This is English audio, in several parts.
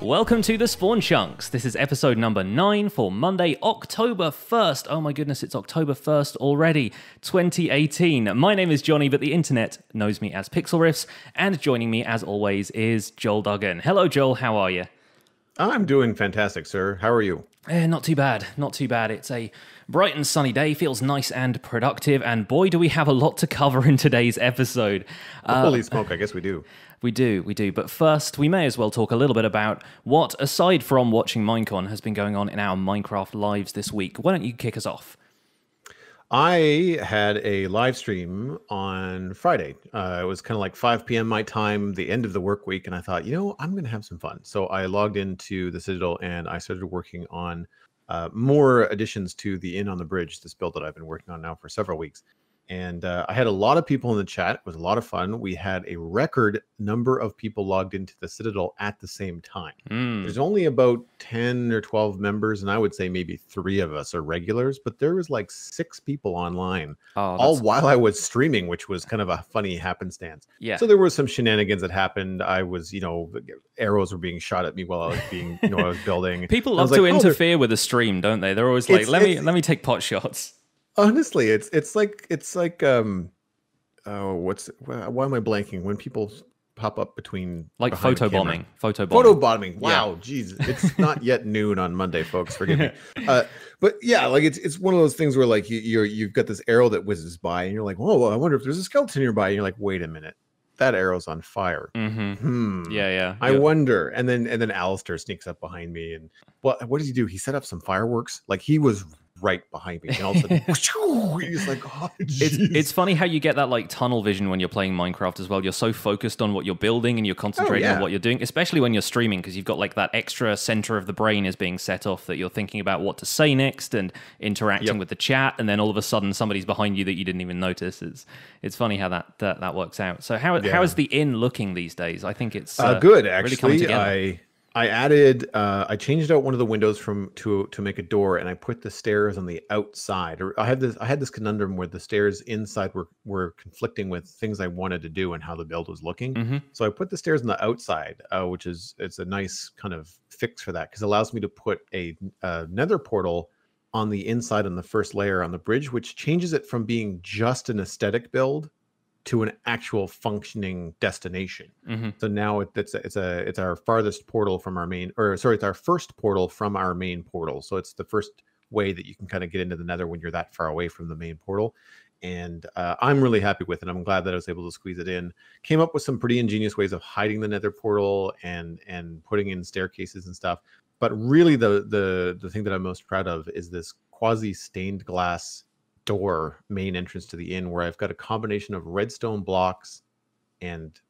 Welcome to the Spawn Chunks. This is episode number 9 for Monday, October 1st. Oh my goodness, it's October 1st already, 2018. My name is Johnny, but the internet knows me as Pixlriffs, and joining me as always is Joel Duggan. Hello Joel, how are you? I'm doing fantastic, sir. How are you? Not too bad, not too bad. It's a bright and sunny day, feels nice and productive, and boy do we have a lot to cover in today's episode. Holy smoke, I guess we do. We do. But first, we may as well talk a little bit about what, aside from watching MINECON, has been going on in our Minecraft lives this week. Why don't you kick us off? I had a live stream on Friday. It was kind of like 5 p.m. my time, the end of the work week, and I thought, I'm going to have some fun. So I logged into the Citadel, and I started working on more additions to the Inn on the Bridge, this build that I've been working on now for several weeks. And I had a lot of people in the chat. It was a lot of fun. We had a record number of people logged into the Citadel at the same time. There's only about 10 or 12 members, and I would say maybe 3 of us are regulars, but there was like 6 people online, all while I was streaming, which was kind of a funny happenstance. Yeah. So there were some shenanigans that happened. I was, arrows were being shot at me while I was being, I was building. People love to interfere with a stream, don't they? They're always like, let me take pot shots. Honestly, it's like why am I blanking when people pop up between like photobombing? Photobombing. Wow, geez, it's not yet noon on Monday, folks. Forgive me. But yeah, like it's one of those things where like you've got this arrow that whizzes by, and you're like, whoa, I wonder if there's a skeleton nearby. And you're like, wait a minute, that arrow's on fire. Yeah. I wonder. And then Alistair sneaks up behind me, and what does he do? He set up some fireworks. Like he was right behind me, and all of a sudden he's like, oh, it's funny how you get that like tunnel vision when you're playing Minecraft as well. You're so focused on what you're building and you're concentrating on what you're doing, especially when you're streaming, because you've got like that extra center of the brain is being set off, that you're thinking about what to say next and interacting with the chat, and then all of a sudden somebody's behind you that you didn't even notice. It's funny how that works out. So how is the inn looking these days? I think it's good, actually. Really coming together. I added, I changed out one of the windows to make a door, and I put the stairs on the outside. I had this conundrum where the stairs inside were conflicting with things I wanted to do and how the build was looking. So I put the stairs on the outside, it's a nice kind of fix for that, because it allows me to put a Nether Portal on the inside on the first layer on the bridge, which changes it from being just an aesthetic build to an actual functioning destination. So now it's our farthest portal from our main, it's our first portal from our main portal. So it's the first way that you can kind of get into the Nether when you're that far away from the main portal. And I'm really happy with it. I'm glad that I was able to squeeze it in. Came up with some pretty ingenious ways of hiding the Nether portal and putting in staircases and stuff. But really the thing that I'm most proud of is this quasi stained glass door main entrance to the inn, where I've got a combination of redstone blocks and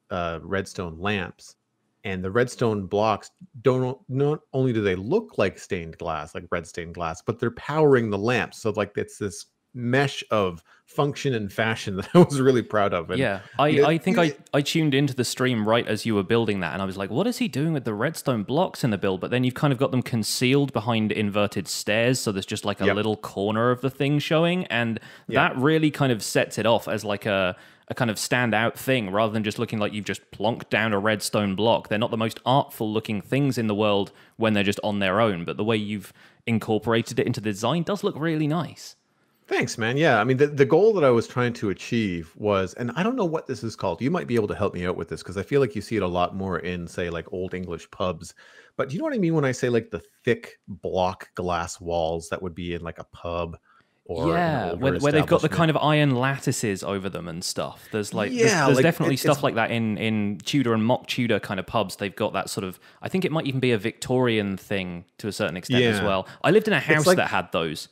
redstone lamps. And the redstone blocks not only do they look like stained glass, like red stained glass, but they're powering the lamps. So like it's this mesh of function and fashion that I was really proud of. And, I think I tuned into the stream right as you were building that, and I was like, what is he doing with the redstone blocks in the build? But then you've kind of got them concealed behind inverted stairs, so there's just like a little corner of the thing showing, and that really kind of sets it off as like a kind of standout thing, rather than just looking like you've just plonked down a redstone block. They're not the most artful looking things in the world when they're just on their own, but the way you've incorporated it into the design does look really nice. Thanks, man. Yeah, I mean, the goal that I was trying to achieve was, and I don't know what this is called. You might be able to help me out with this, because I feel like you see it a lot more in, say, like old English pubs. But do you know what I mean when I say like the thick block glass walls that would be in like a pub? Or where they've got the kind of iron lattices over them and stuff. There's like there's definitely stuff like that in Tudor and mock Tudor kind of pubs. They've got that sort of, I think it might even be a Victorian thing to a certain extent as well. I lived in a house that had those.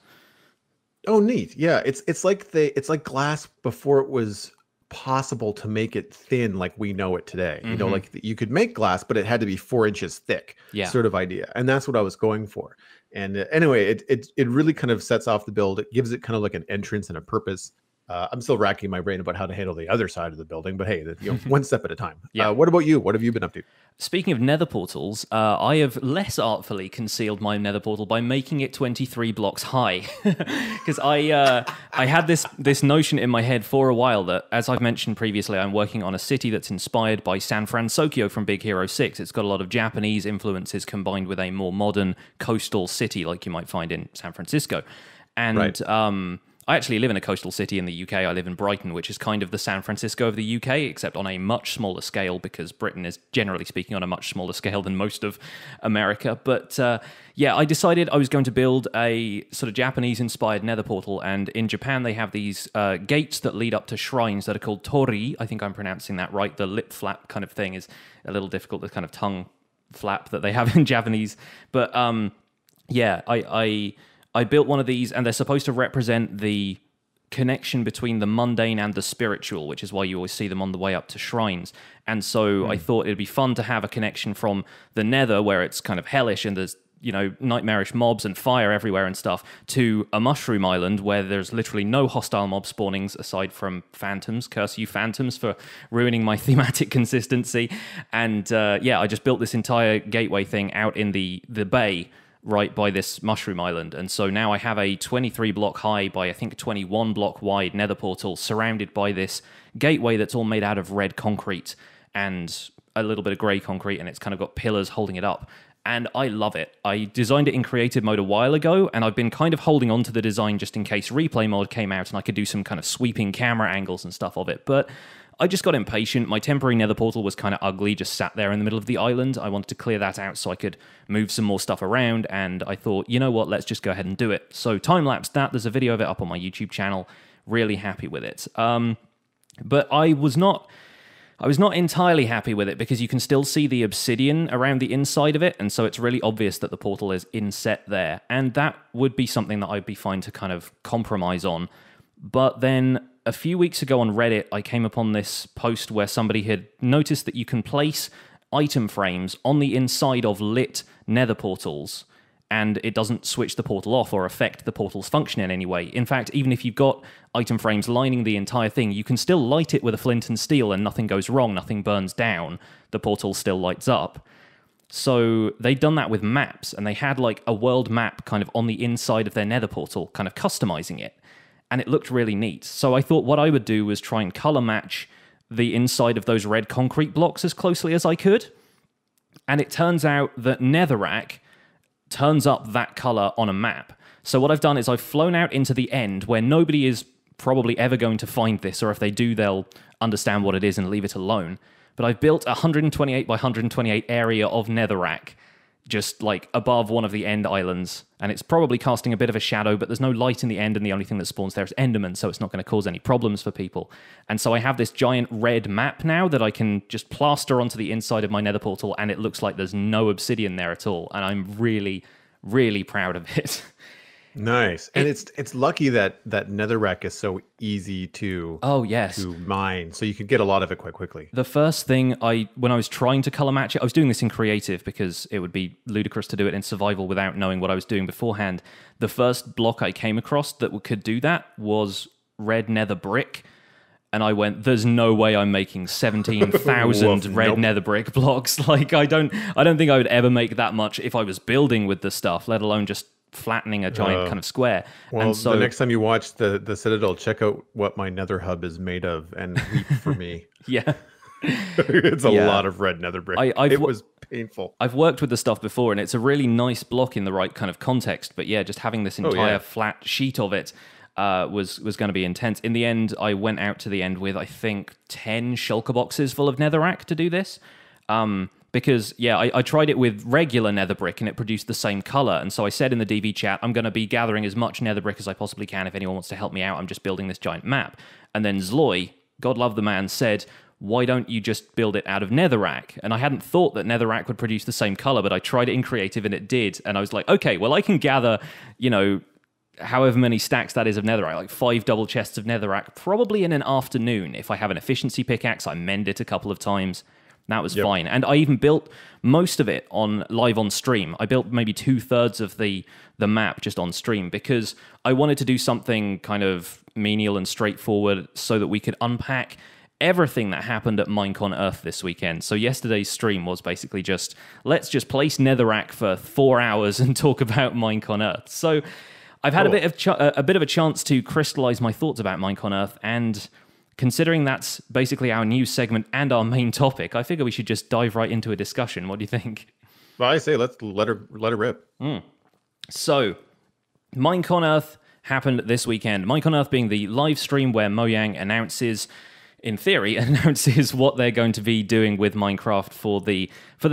Oh, neat. Yeah, it's like glass before it was possible to make it thin like we know it today. Like you could make glass, but it had to be 4 inches thick, sort of idea. And that's what I was going for. And anyway, it really kind of sets off the build. It gives it kind of like an entrance and a purpose. I'm still racking my brain about how to handle the other side of the building, but hey, one step at a time. Yeah. What about you? What have you been up to? Speaking of nether portals, I have less artfully concealed my nether portal by making it 23 blocks high. Because I had this notion in my head for a while that, as I've mentioned previously, I'm working on a city that's inspired by San Francisco from Big Hero 6. It's got a lot of Japanese influences combined with a more modern coastal city like you might find in San Francisco. And right. I actually live in a coastal city in the UK. I live in Brighton, which is kind of the San Francisco of the UK, except on a much smaller scale, because Britain is, generally speaking, on a much smaller scale than most of America. But yeah, I decided I was going to build a sort of Japanese-inspired nether portal, and in Japan they have these gates that lead up to shrines that are called tori. I think I'm pronouncing that right. The lip flap kind of thing is a little difficult, the kind of tongue flap that they have in Japanese. But yeah, I built one of these, and they're supposed to represent the connection between the mundane and the spiritual, which is why you always see them on the way up to shrines. And so I thought it'd be fun to have a connection from the nether, where it's kind of hellish and there's, you know, nightmarish mobs and fire everywhere and stuff, to a mushroom island where there's literally no hostile mob spawnings aside from phantoms. Curse you phantoms for ruining my thematic consistency. And yeah, I just built this entire gateway thing out in the bay right by this mushroom island. And so now I have a 23 block high by I think 21 block wide nether portal surrounded by this gateway that's all made out of red concrete and a little bit of grey concrete, and it's kind of got pillars holding it up. And I love it. I designed it in creative mode a while ago, and I've been kind of holding on to the design just in case replay mode came out and I could do some kind of sweeping camera angles and stuff of it. But I just got impatient. My temporary nether portal was kind of ugly, just sat there in the middle of the island. I wanted to clear that out so I could move some more stuff around, and I thought, you know what, let's just go ahead and do it. So time-lapsed that. There's a video of it up on my YouTube channel. Really happy with it. But I was not entirely happy with it because you can still see the obsidian around the inside of it, and so it's really obvious that the portal is inset there, and that would be something that I'd be fine to kind of compromise on. But then a few weeks ago on Reddit, I came upon this post where somebody had noticed that you can place item frames on the inside of lit nether portals, and it doesn't switch the portal off or affect the portal's function in any way. In fact, even if you've got item frames lining the entire thing, you can still light it with a flint and steel and nothing goes wrong, nothing burns down, the portal still lights up. So they'd done that with maps, and they had like a world map kind of on the inside of their nether portal, kind of customizing it. And it looked really neat. So I thought what I would do was try and color match the inside of those red concrete blocks as closely as I could. And it turns out that Netherrack turns up that color on a map. So what I've done is I've flown out into the end where nobody is probably ever going to find this, or if they do, they'll understand what it is and leave it alone. But I've built a 128 by 128 area of Netherrack, just like above one of the end islands, and it's probably casting a bit of a shadow, but there's no light in the end, and the only thing that spawns there is Enderman, so it's not going to cause any problems for people. And so I have this giant red map now that I can just plaster onto the inside of my nether portal, and it looks like there's no obsidian there at all, and I'm really, really proud of it. Nice. And it's lucky that Netherrack is so easy to to mine, so you can get a lot of it quite quickly. The first thing when I was trying to color match it, I was doing this in creative because it would be ludicrous to do it in survival without knowing what I was doing beforehand. The first block I came across that could do that was red nether brick. And I went, there's no way I'm making 17,000 red nether brick blocks. Like I don't think I would ever make that much if I was building with the stuff, let alone just flattening a giant kind of square. Well, and so the next time you watch the Citadel, check out what my nether hub is made of and weep for me. Yeah. It's a lot of red nether brick. It was painful. I've worked with the stuff before, and it's a really nice block in the right kind of context. But yeah, just having this entire flat sheet of it was going to be intense. In the end, I went out to the end with, I think, 10 shulker boxes full of netherrack to do this. Because, yeah, I tried it with regular nether brick and it produced the same color. And so I said in the DV chat, I'm going to be gathering as much nether brick as I possibly can. If anyone wants to help me out, I'm just building this giant map. And then Zloy, God love the man, said, why don't you just build it out of netherrack? And I hadn't thought that netherrack would produce the same color, but I tried it in creative and it did. And I was like, okay, well, I can gather, however many stacks that is of netherrack, like 5 double chests of netherrack, probably in an afternoon. If I have an efficiency pickaxe, I mend it a couple of times. That was fine. And I even built most of it live on stream. I built maybe 2/3 of the map just on stream because I wanted to do something kind of menial and straightforward so that we could unpack everything that happened at MINECON Earth this weekend. So yesterday's stream was basically just, let's just place Netherrack for 4 hours and talk about MINECON Earth. So I've had a bit of a chance to crystallize my thoughts about MINECON Earth, and considering that's basically our news segment and our main topic, I figure we should just dive right into a discussion. What do you think? Well, I say let's let her rip. So, MINECON Earth happened this weekend. MINECON Earth being the live stream where Mojang announces what they're going to be doing with Minecraft for the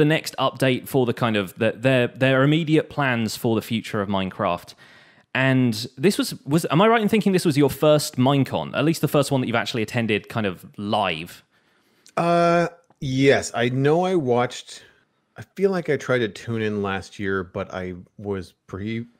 next update, for the kind of their immediate plans for the future of Minecraft. And this was am I right in thinking this was your first Minecon, at least the first one that you've actually attended kind of live? Yes, I know I watched. I feel like I tried to tune in last year, but I was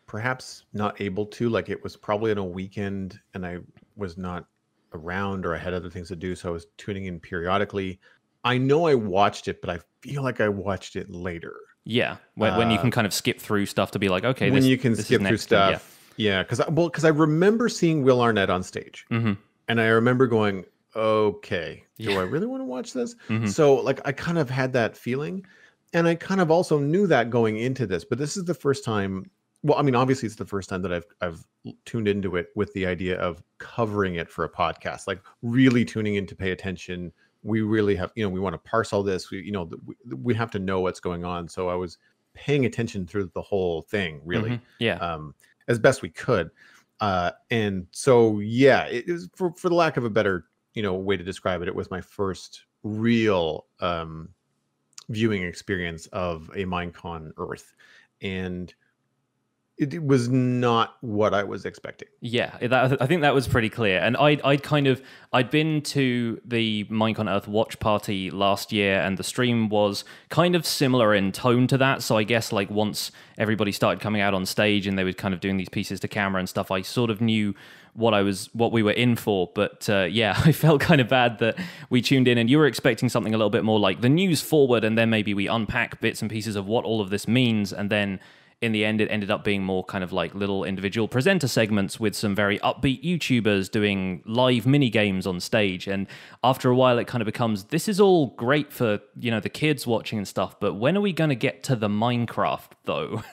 perhaps not able to. Like, it was probably on a weekend and I was not around, or I had other things to do, so I was tuning in periodically. I know I watched it, but I feel like I watched it later. Yeah, when you can kind of skip through stuff to be like, okay, when you can skip through stuff. Yeah, because I remember seeing Will Arnett on stage, and I remember going, okay, do I really want to watch this? So like, I kind of had that feeling, and I kind of also knew that going into this, but this is the first time. Well, I mean, obviously, it's the first time that I've tuned into it with the idea of covering it for a podcast, like really tuning in to pay attention. We really have, we want to parse all this. We have to know what's going on. So I was paying attention through the whole thing, really, as best we could. And so, yeah, it was, for the lack of a better, way to describe it, it was my first real viewing experience of a MINECON Earth, and it was not what I was expecting. Yeah, I think that was pretty clear. And I'd been to the MINECON Earth watch party last year, and the stream was kind of similar in tone to that. So I guess like once everybody started coming out on stage and they were kind of doing these pieces to camera and stuff, I sort of knew what we were in for. But yeah, I felt kind of bad that we tuned in and you were expecting something a little bit more like the news forward, and then maybe we unpack bits and pieces of what all of this means, and then in the end, it ended up being more kind of like little individual presenter segments with some very upbeat YouTubers doing live mini games on stage. And after a while, it kind of becomes, this is all great for, the kids watching and stuff, but when are we going to get to the Minecraft, though?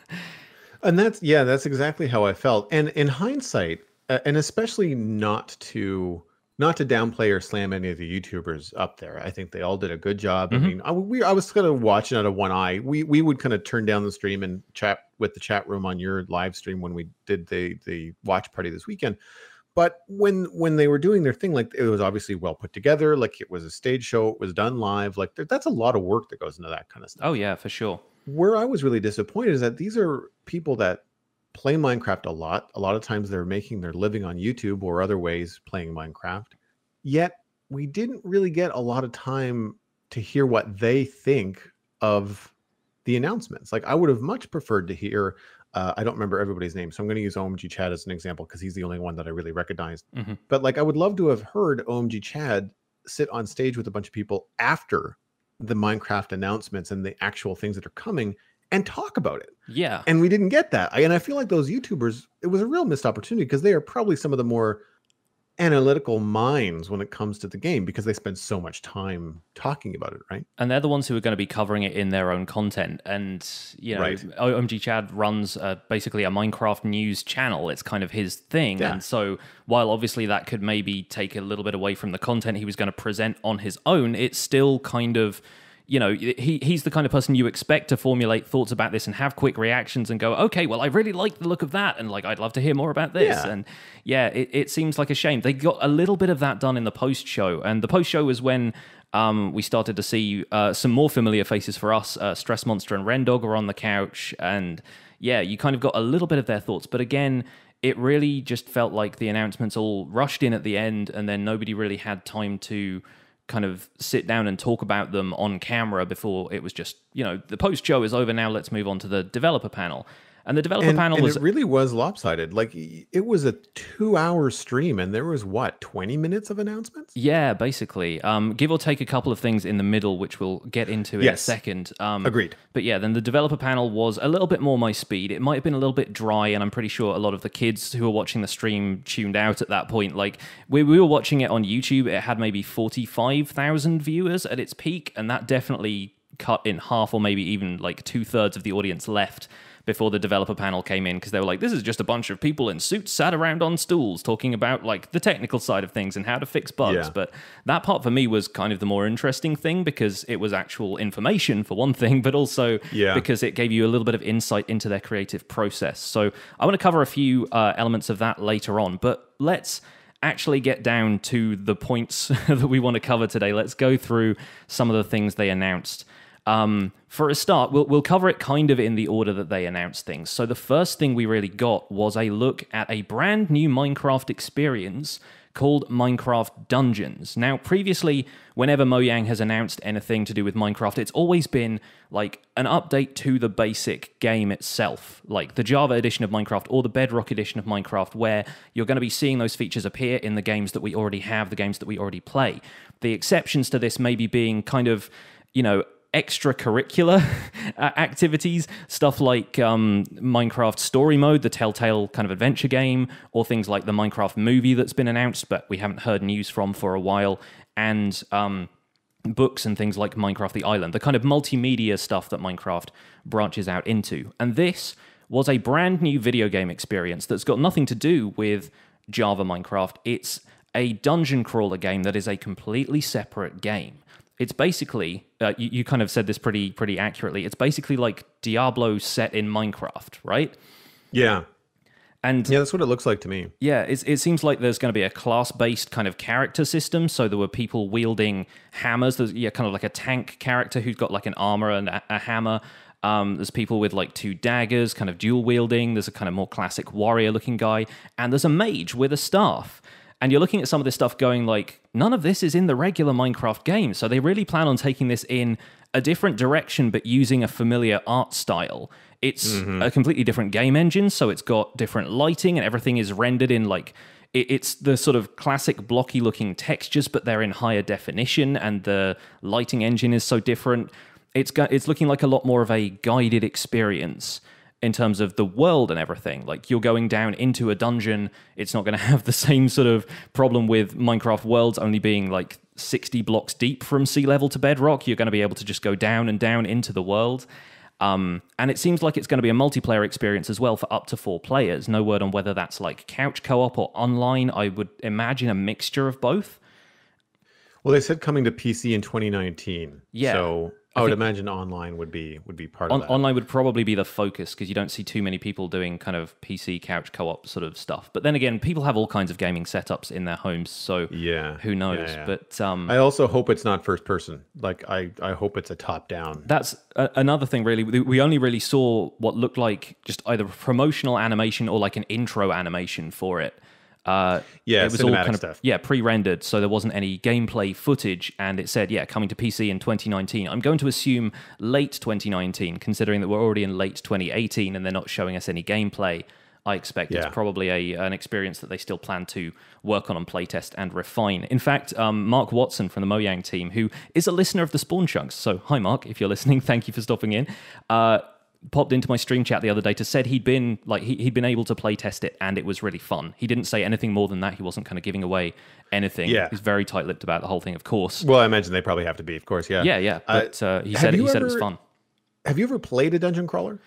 And that's exactly how I felt. And in hindsight, and especially not to downplay or slam any of the YouTubers up there, I think they all did a good job. I mean, I was kind of watching out of one eye. We would kind of turn down the stream and chat with the chat room on your live stream when we did the watch party this weekend. But when they were doing their thing, like, it was obviously well put together. Like, it was a stage show. It was done live. Like, that's a lot of work that goes into that kind of stuff. Oh yeah, for sure. Where I was really disappointed is that these are people that play Minecraft a lot. A lot of times they're making their living on YouTube or other ways playing Minecraft. Yet we didn't really get a lot of time to hear what they think of the announcements. Like, I would have much preferred to hear, I don't remember everybody's name, so I'm going to use OMG Chad as an example because he's the only one that I really recognized. But like, I would love to have heard OMG Chad sit on stage with a bunch of people after the Minecraft announcements and the actual things that are coming and talk about it. Yeah. And we didn't get that. And I feel like those YouTubers, it was a real missed opportunity because they are probably some of the more analytical minds when it comes to the game because they spend so much time talking about it, right? And they're the ones who are going to be covering it in their own content. And, right. OMG Chad runs basically a Minecraft news channel. It's kind of his thing. Yeah. And so while obviously that could maybe take a little bit away from the content he was going to present on his own, it's still kind of, he's the kind of person you expect to formulate thoughts about this and have quick reactions and go, okay, well, I really like the look of that, and like, I'd love to hear more about this. Yeah. And yeah, it seems like a shame. They got a little bit of that done in the post-show, and the post-show was when we started to see some more familiar faces for us. Stress Monster and Rendog were on the couch, and yeah, you kind of got a little bit of their thoughts. But again, it really just felt like the announcements all rushed in at the end, and then nobody really had time to kind of sit down and talk about them on camera before it was just, the post show is over now, let's move on to the developer panel. And the developer panel was it really was lopsided. Like it was a 2-hour stream, and there was what 20 minutes of announcements. Yeah, basically, give or take a couple of things in the middle, which we'll get into in a second. Agreed. But yeah, then the developer panel was a little bit more my speed. It might have been a little bit dry, and I'm pretty sure a lot of the kids who were watching the stream tuned out at that point. Like we were watching it on YouTube, it had maybe 45,000 viewers at its peak, and that definitely cut in half, or maybe even like 2/3 of the audience left before the developer panel came in, because they were like, this is just a bunch of people in suits sat around on stools talking about like the technical side of things and how to fix bugs. But that part for me was kind of the more interesting thing, because it was actual information for one thing, but also because it gave you a little bit of insight into their creative process. So I want to cover a few elements of that later on, but let's actually get down to the points that we want to cover today. Let's go through some of the things they announced. For a start, we'll cover it kind of in the order that they announced things. So the first thing we really got was a look at a brand new Minecraft experience called Minecraft Dungeons. Now, previously, whenever Mojang has announced anything to do with Minecraft, it's always been like an update to the basic game itself, like the Java edition of Minecraft or the Bedrock edition of Minecraft, where you're going to be seeing those features appear in the games that we already have, the games that we already play. The exceptions to this maybe being kind of, extracurricular activities, stuff like Minecraft Story Mode, the Telltale kind of adventure game, or things like the Minecraft movie that's been announced, but we haven't heard news from for a while, and books and things like Minecraft the Island, the kind of multimedia stuff that Minecraft branches out into. And this was a brand new video game experience that's got nothing to do with Java Minecraft. It's a dungeon crawler game that is a completely separate game. It's basically, you kind of said this pretty accurately, it's basically like Diablo set in Minecraft, right? Yeah. And yeah, that's what it looks like to me. Yeah, it seems like there's going to be a class-based kind of character system. So there were people wielding hammers. There's kind of like a tank character who's got like an armor and a hammer. There's people with like 2 daggers, kind of dual wielding. There's a kind of more classic warrior-looking guy. And there's a mage with a staff. And you're looking at some of this stuff going like, none of this is in the regular Minecraft game. So they really plan on taking this in a different direction, but using a familiar art style. It's a completely different game engine, so it's got different lighting and everything is rendered in like, it's the sort of classic blocky looking textures, but they're in higher definition, and the lighting engine is so different. It's looking like a lot more of a guided experience in terms of the world and everything. Like, you're going down into a dungeon. It's not going to have the same sort of problem with Minecraft worlds only being like 60 blocks deep from sea level to bedrock. You're going to be able to just go down and down into the world. And it seems like it's going to be a multiplayer experience as well for up to 4 players. No word on whether that's like couch co-op or online. I would imagine a mixture of both. Well, they said coming to PC in 2019. Yeah. So I would imagine online would be part of that. Online would probably be the focus, because you don't see too many people doing kind of PC couch co-op sort of stuff. But then again, people have all kinds of gaming setups in their homes, so who knows? Yeah. But I also hope it's not first person. Like I hope it's a top down. That's another thing, really. We only really saw what looked like just either promotional animation or like an intro animation for it. It was all kind of stuff. Pre-rendered, so there wasn't any gameplay footage, and it said coming to PC in 2019. I'm going to assume late 2019, considering that we're already in late 2018 and they're not showing us any gameplay. I expect it's probably an experience that they still plan to work on playtest and refine. In fact, Mark Watson from the Mojang team, who is a listener of the Spawn Chunks, so hi Mark, if you're listening, thank you for stopping in, popped into my stream chat the other day to said he'd been able to play test it and it was really fun. He didn't say anything more than that. He wasn't kind of giving away anything. He's very tight-lipped about the whole thing, of course. Well, I imagine they probably have to be, of course. But he said it was fun. Have you ever played a dungeon crawler?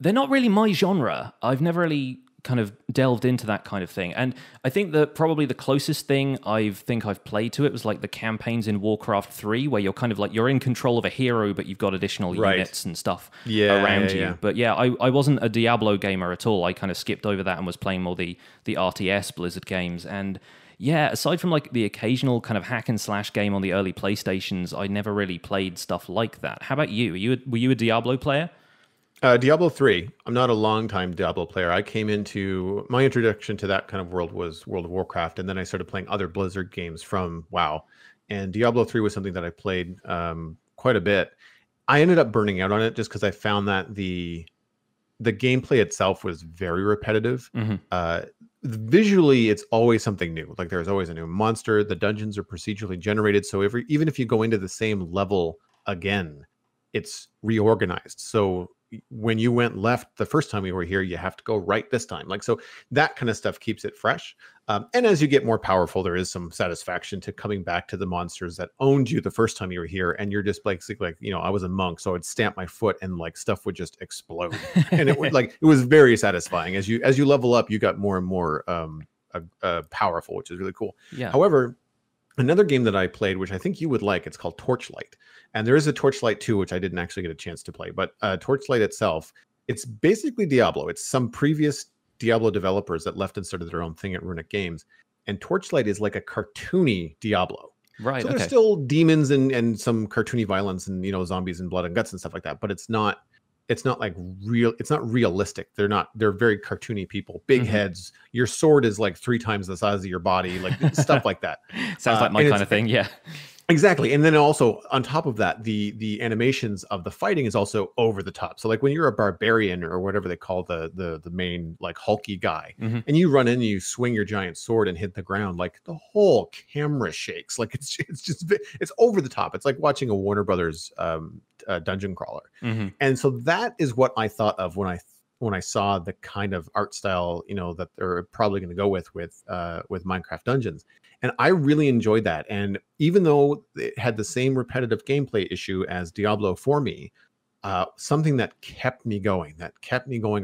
They're not really my genre. I've never really kind of delved into that kind of thing. And I think that probably the closest thing I've played to it was like the campaigns in Warcraft 3, where you're kind of like, you're in control of a hero, but you've got additional units and stuff around you. But I wasn't a Diablo gamer at all. I kind of skipped over that and was playing more the RTS Blizzard games. And aside from like the occasional kind of hack and slash game on the early PlayStations, I never really played stuff like that. How about you? Were you a Diablo player? Diablo 3. I'm not a long-time Diablo player. I came into my introduction to that kind of world was World of Warcraft, and then I started playing other Blizzard games from WoW. And Diablo 3 was something that I played quite a bit. I ended up burning out on it just because I found that the the gameplay itself was very repetitive. Mm-hmm. Visually, it's always something new. Like there's always a new monster. The dungeons are procedurally generated, so even if you go into the same level again, it's reorganized. So when you went left the first time you were here, you have to go right this time. Like, so that kind of stuff keeps it fresh. And as you get more powerful, there is some satisfaction to coming back to the monsters that owned you the first time you were here. And you're just basically like, you know, I was a monk, so I'd stamp my foot and like stuff would just explode. And it was very satisfying. As you level up, you got more and more powerful, which is really cool. Yeah. However, another game that I played, which I think you would like, it's called Torchlight. And there is a Torchlight 2, which I didn't actually get a chance to play. But Torchlight itself, it's basically Diablo. It's some previous Diablo developers that left and started their own thing at Runic Games. And Torchlight is like a cartoony Diablo. Right. So there's still demons and some cartoony violence and, you know, zombies and blood and guts and stuff like that. But it's not like real. It's not realistic. They're very cartoony people, big heads. Your sword is like 3 times the size of your body, like stuff like that. Sounds like my kind of thing. Yeah. Exactly. And then also on top of that, the animations of the fighting is also over the top. So like when you're a barbarian or whatever they call the main like hulky guy, and you run in and you swing your giant sword and hit the ground, like the whole camera shakes. Like it's over the top. It's like watching a Warner Brothers dungeon crawler. And so that is what I thought of when I saw the kind of art style, you know, that they're probably going to go with Minecraft Dungeons. And I really enjoyed that. And even though it had the same repetitive gameplay issue as Diablo for me, something that kept me going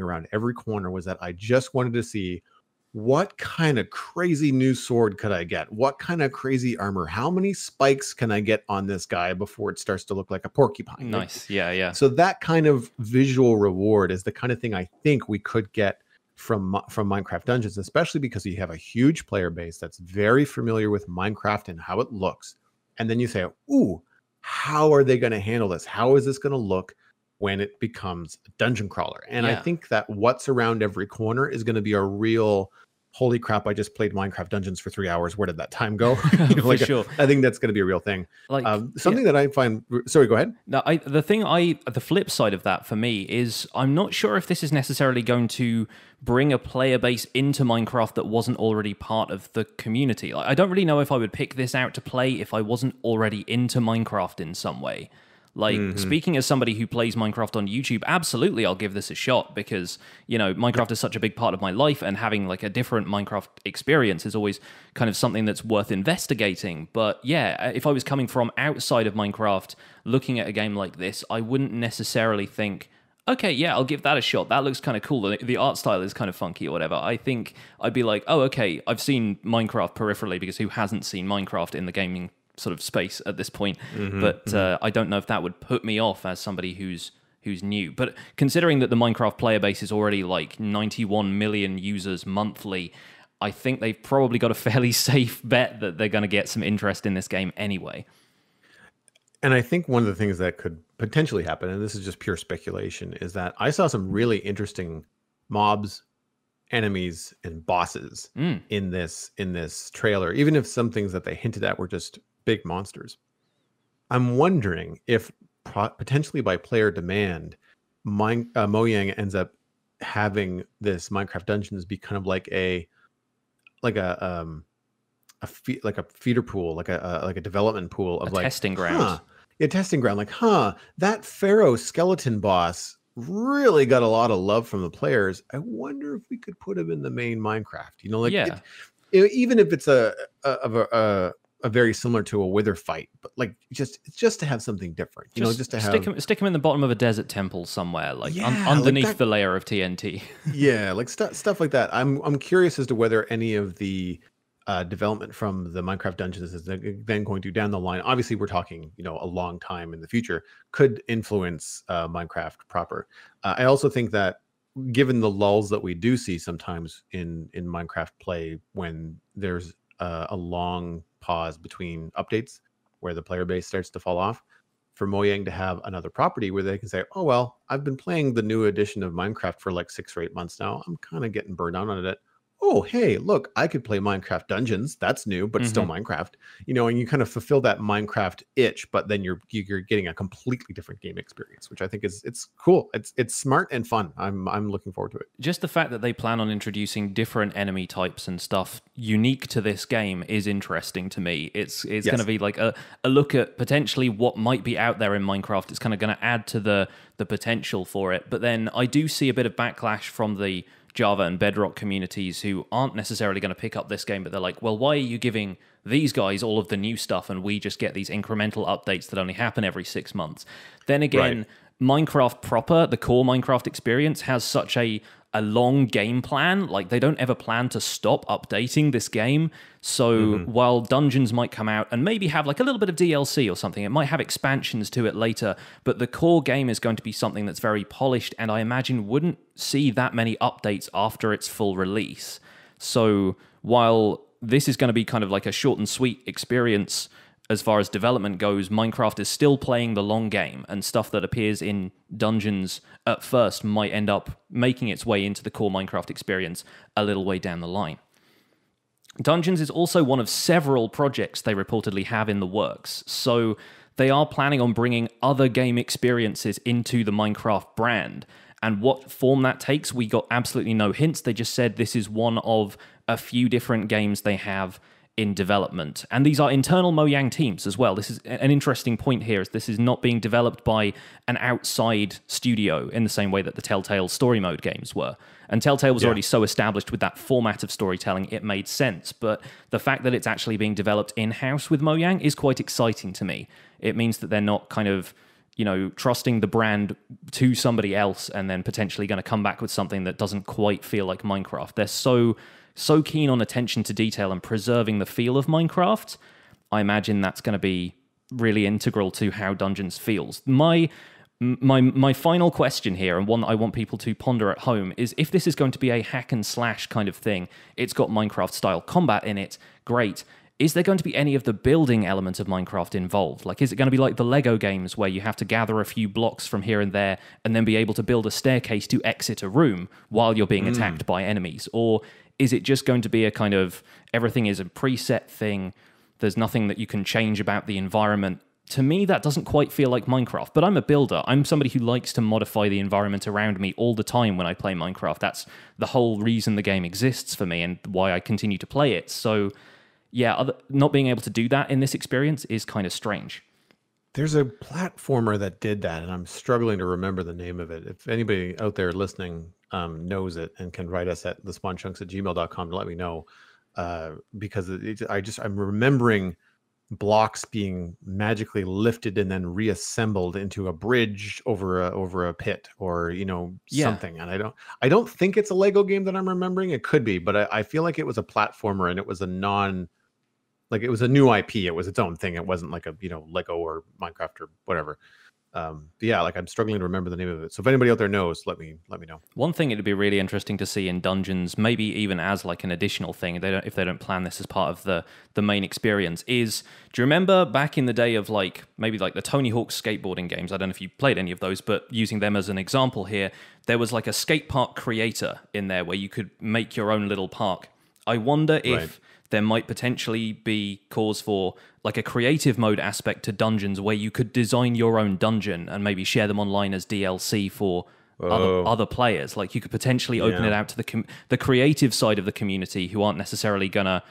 around every corner was that I just wanted to see what kind of crazy new sword could I get? What kind of crazy armor? How many spikes can I get on this guy before it starts to look like a porcupine? Nice. Yeah. So that kind of visual reward is the kind of thing I think we could get from Minecraft Dungeons, especially because you have a huge player base that's very familiar with Minecraft and how it looks. And then you say, ooh, how are they going to handle this? How is this going to look when it becomes a dungeon crawler? And I think that what's around every corner is going to be a real, holy crap, I just played Minecraft Dungeons for 3 hours. Where did that time go? You know, sure. I think that's going to be a real thing. Like something that I find, sorry, go ahead. No, the flip side of that for me is I'm not sure if this is necessarily going to bring a player base into Minecraft that wasn't already part of the community. Like, I don't really know if I would pick this out to play if I wasn't already into Minecraft in some way. Like, speaking as somebody who plays Minecraft on YouTube, absolutely I'll give this a shot because, you know, Minecraft is such a big part of my life, and having like a different Minecraft experience is always kind of something that's worth investigating. But yeah, if I was coming from outside of Minecraft looking at a game like this, I wouldn't necessarily think, okay, yeah, I'll give that a shot. That looks kind of cool. The art style is kind of funky or whatever. I think I'd be like, oh, okay, I've seen Minecraft peripherally, because who hasn't seen Minecraft in the gaming sort of space at this point? But I don't know if that would put me off as somebody who's new. But considering that the Minecraft player base is already like 91 million users monthly, I think they've probably got a fairly safe bet that they're going to get some interest in this game anyway. And I think one of the things that could potentially happen, and this is just pure speculation, is that I saw some really interesting mobs, enemies, and bosses in this trailer, even if some things that they hinted at were just big monsters. I'm wondering if potentially by player demand, Mojang ends up having this Minecraft Dungeons be kind of like a feeder pool, like a development pool of testing ground. A testing ground. Like, that Pharaoh skeleton boss really got a lot of love from the players. I wonder if we could put him in the main Minecraft. You know, like even if it's a very similar to a Wither fight, but like just to have something different. You know, just to stick him in the bottom of a desert temple somewhere, like underneath the layer of TNT. Yeah, like stuff like that. I'm curious as to whether any of the development from the Minecraft Dungeons is then going to, down the line, obviously we're talking, you know, a long time in the future, could influence Minecraft proper. I also think that given the lulls that we do see sometimes in Minecraft play, when there's a long pause between updates where the player base starts to fall off, for Mojang to have another property where they can say, oh, well, I've been playing the new edition of Minecraft for like 6 or 8 months now. I'm kind of getting burned out on it. oh, hey, look, I could play Minecraft Dungeons. That's new, but still Minecraft. And you kind of fulfill that Minecraft itch, but then you're getting a completely different game experience, which I think it's cool. It's smart and fun. I'm looking forward to it. Just the fact that they plan on introducing different enemy types and stuff unique to this game is interesting to me. It's going to be like a look at potentially what might be out there in Minecraft. It's kind of going to add to the potential for it. But then I do see a bit of backlash from the Java and Bedrock communities who aren't necessarily going to pick up this game, but they're like, well, why are you giving these guys all of the new stuff and we just get these incremental updates that only happen every 6 months? Then again, Minecraft proper, the core Minecraft experience, has such a long game plan. Like, they don't ever plan to stop updating this game. So while Dungeons might come out and maybe have like a little bit of DLC or something, it might have expansions to it later, but the core game is going to be something that's very polished and I imagine wouldn't see that many updates after its full release. So while this is going to be kind of like a short and sweet experience as far as development goes, Minecraft is still playing the long game, and stuff that appears in Dungeons at first might end up making its way into the core Minecraft experience a little way down the line. Dungeons is also one of several projects they reportedly have in the works, so they are planning on bringing other game experiences into the Minecraft brand. And what form that takes, we got absolutely no hints. They just said this is one of a few different games they have in development. And these are internal Mojang teams as well. This is an interesting point here, is this is not being developed by an outside studio in the same way that the Telltale story mode games were. And Telltale was already so established with that format of storytelling, it made sense. But the fact that it's actually being developed in-house with Mojang is quite exciting to me. It means that they're not kind of, trusting the brand to somebody else and then potentially going to come back with something that doesn't quite feel like Minecraft. They're so keen on attention to detail and preserving the feel of Minecraft. I imagine that's going to be really integral to how Dungeons feels. My final question here, and one that I want people to ponder at home, is if this is going to be a hack and slash kind of thing, it's got Minecraft style combat in it, great. Is there going to be any of the building element of Minecraft involved? Like, is it going to be like the Lego games where you have to gather a few blocks from here and there and then be able to build a staircase to exit a room while you're being attacked by enemies? Or is it just going to be a kind of everything is a preset thing, there's nothing that you can change about the environment? To me, that doesn't quite feel like Minecraft, but I'm a builder. I'm somebody who likes to modify the environment around me all the time when I play Minecraft. That's the whole reason the game exists for me and why I continue to play it. So yeah, not being able to do that in this experience is kind of strange. There's a platformer that did that, and I'm struggling to remember the name of it. If anybody out there listening knows it and can write us at thespawnchunks@gmail.com to let me know, because I'm remembering blocks being magically lifted and then reassembled into a bridge over a pit or something. And I don't think it's a Lego game that I'm remembering. It could be, but I feel like it was a platformer and it was it was a new IP. It was its own thing. It wasn't like a Lego or Minecraft or whatever. Yeah, like I'm struggling to remember the name of it. So if anybody out there knows, let me know. One thing it'd be really interesting to see in Dungeons, maybe even as like an additional thing, if they don't plan this as part of the main experience, is, do you remember back in the day of maybe the Tony Hawk skateboarding games? I don't know if you played any of those, but using them as an example here, there was like a skate park creator in there where you could make your own little park. I wonder if there might potentially be cause for like a creative mode aspect to Dungeons where you could design your own dungeon and maybe share them online as DLC for other players. Like you could potentially open it out to the creative side of the community who aren't necessarily gonna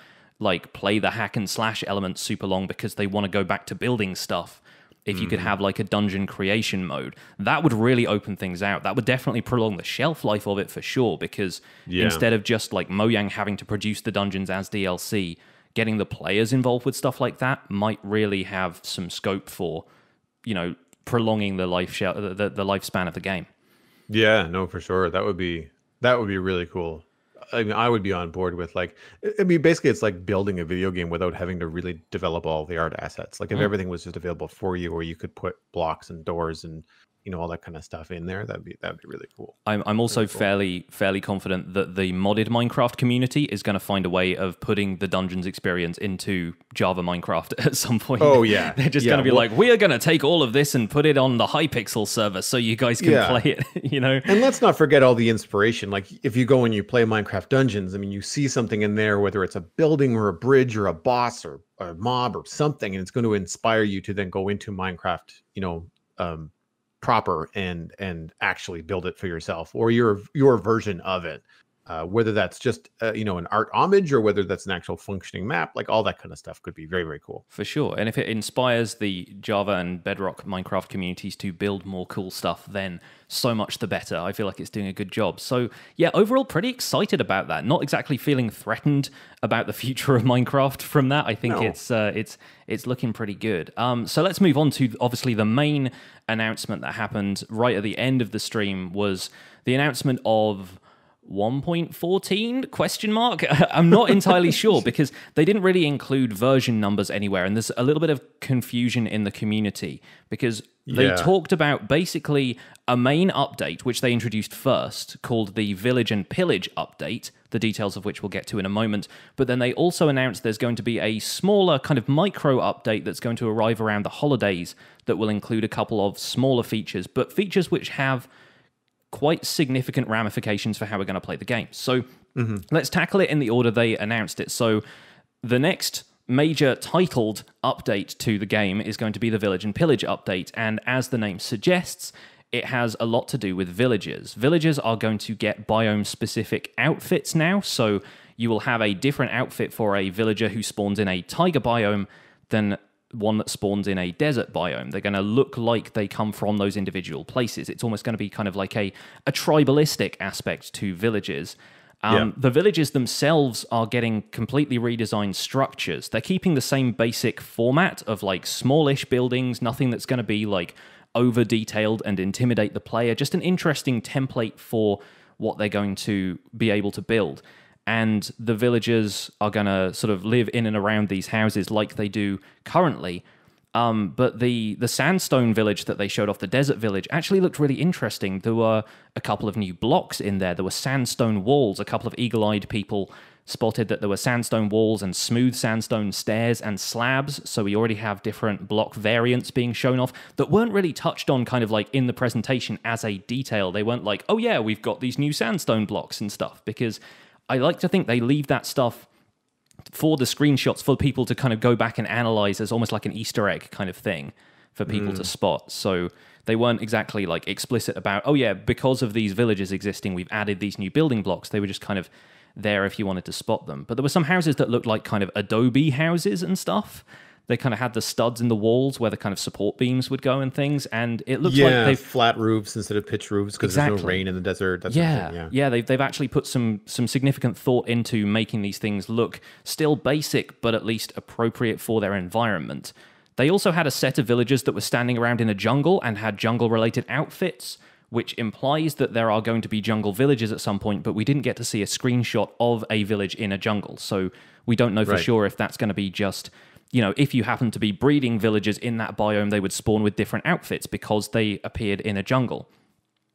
play the hack and slash element super long because they want to go back to building stuff. If you could have like a dungeon creation mode, that would really open things out. That would definitely prolong the shelf life of it for sure, because instead of just like Mojang having to produce the dungeons as DLC, getting the players involved with stuff like that might really have some scope for, prolonging the lifespan of the game. Yeah, no, for sure. That would be really cool. I mean, I would be on board with basically it's like building a video game without having to really develop all the art assets. Like if everything was just available for you, or you could put blocks and doors and all that kind of stuff in there. That'd be really cool. I'm also Really cool. fairly confident that the modded Minecraft community is going to find a way of putting the dungeons experience into Java Minecraft at some point. Oh yeah, they're just going to be like, we are going to take all of this and put it on the Hypixel server so you guys can play it. And let's not forget all the inspiration. Like if you go and you play Minecraft Dungeons, I mean, you see something in there, whether it's a building or a bridge or a boss or a mob or something, and it's going to inspire you to then go into Minecraft, proper and actually build it for yourself or your version of it, whether that's just an art homage or whether that's an actual functioning map. Like all that kind of stuff could be very, very cool for sure. And if it inspires the Java and Bedrock Minecraft communities to build more cool stuff, then so much the better. I feel like it's doing a good job. So yeah, overall pretty excited about that. Not exactly feeling threatened about the future of Minecraft from that. I think it's looking pretty good. So let's move on to obviously the main announcement that happened right at the end of the stream was the announcement of 1.14 question mark. I'm not entirely sure because they didn't really include version numbers anywhere, and there's a little bit of confusion in the community because they talked about basically a main update which they introduced first called the Village and Pillage update, the details of which we'll get to in a moment, but then they also announced there's going to be a smaller kind of micro update that's going to arrive around the holidays that will include a couple of smaller features, but features which have quite significant ramifications for how we're going to play the game. So let's tackle it in the order they announced it. So the next major titled update to the game is going to be the Village and Pillage update. And as the name suggests, it has a lot to do with villagers. Villagers are going to get biome-specific outfits now. So you will have a different outfit for a villager who spawns in a taiga biome than one that spawns in a desert biome. They're going to look like they come from those individual places. It's almost going to be kind of like a tribalistic aspect to villages. The villages themselves are getting completely redesigned structures. They're keeping the same basic format of like smallish buildings, nothing that's going to be like over detailed and intimidate the player. Just an interesting template for what they're going to be able to build. And the villagers are going to sort of live in and around these houses like they do currently. But the sandstone village that they showed off, the desert village, actually looked really interesting. There were a couple of new blocks in there. There were sandstone walls. A couple of eagle-eyed people spotted that there were sandstone walls and smooth sandstone stairs and slabs. So we already have different block variants being shown off that weren't really touched on kind of like in the presentation as a detail. They weren't like, oh yeah, we've got these new sandstone blocks and stuff, because I like to think they leave that stuff for the screenshots for people to kind of go back and analyze as almost like an Easter egg kind of thing for people to spot. So they weren't exactly like explicit about, oh yeah, because of these villages existing, we've added these new building blocks. They were just kind of there if you wanted to spot them. But there were some houses that looked like kind of adobe houses and stuff. They kind of had the studs in the walls where the kind of support beams would go and things, and it looks like they've flat roofs instead of pitched roofs because there's no rain in the desert. They've actually put some significant thought into making these things look still basic, but at least appropriate for their environment. They also had a set of villagers that were standing around in a jungle and had jungle-related outfits, which implies that there are going to be jungle villages at some point, but we didn't get to see a screenshot of a village in a jungle, so we don't know for sure if that's going to be just, if you happen to be breeding villagers in that biome, they would spawn with different outfits because they appeared in a jungle.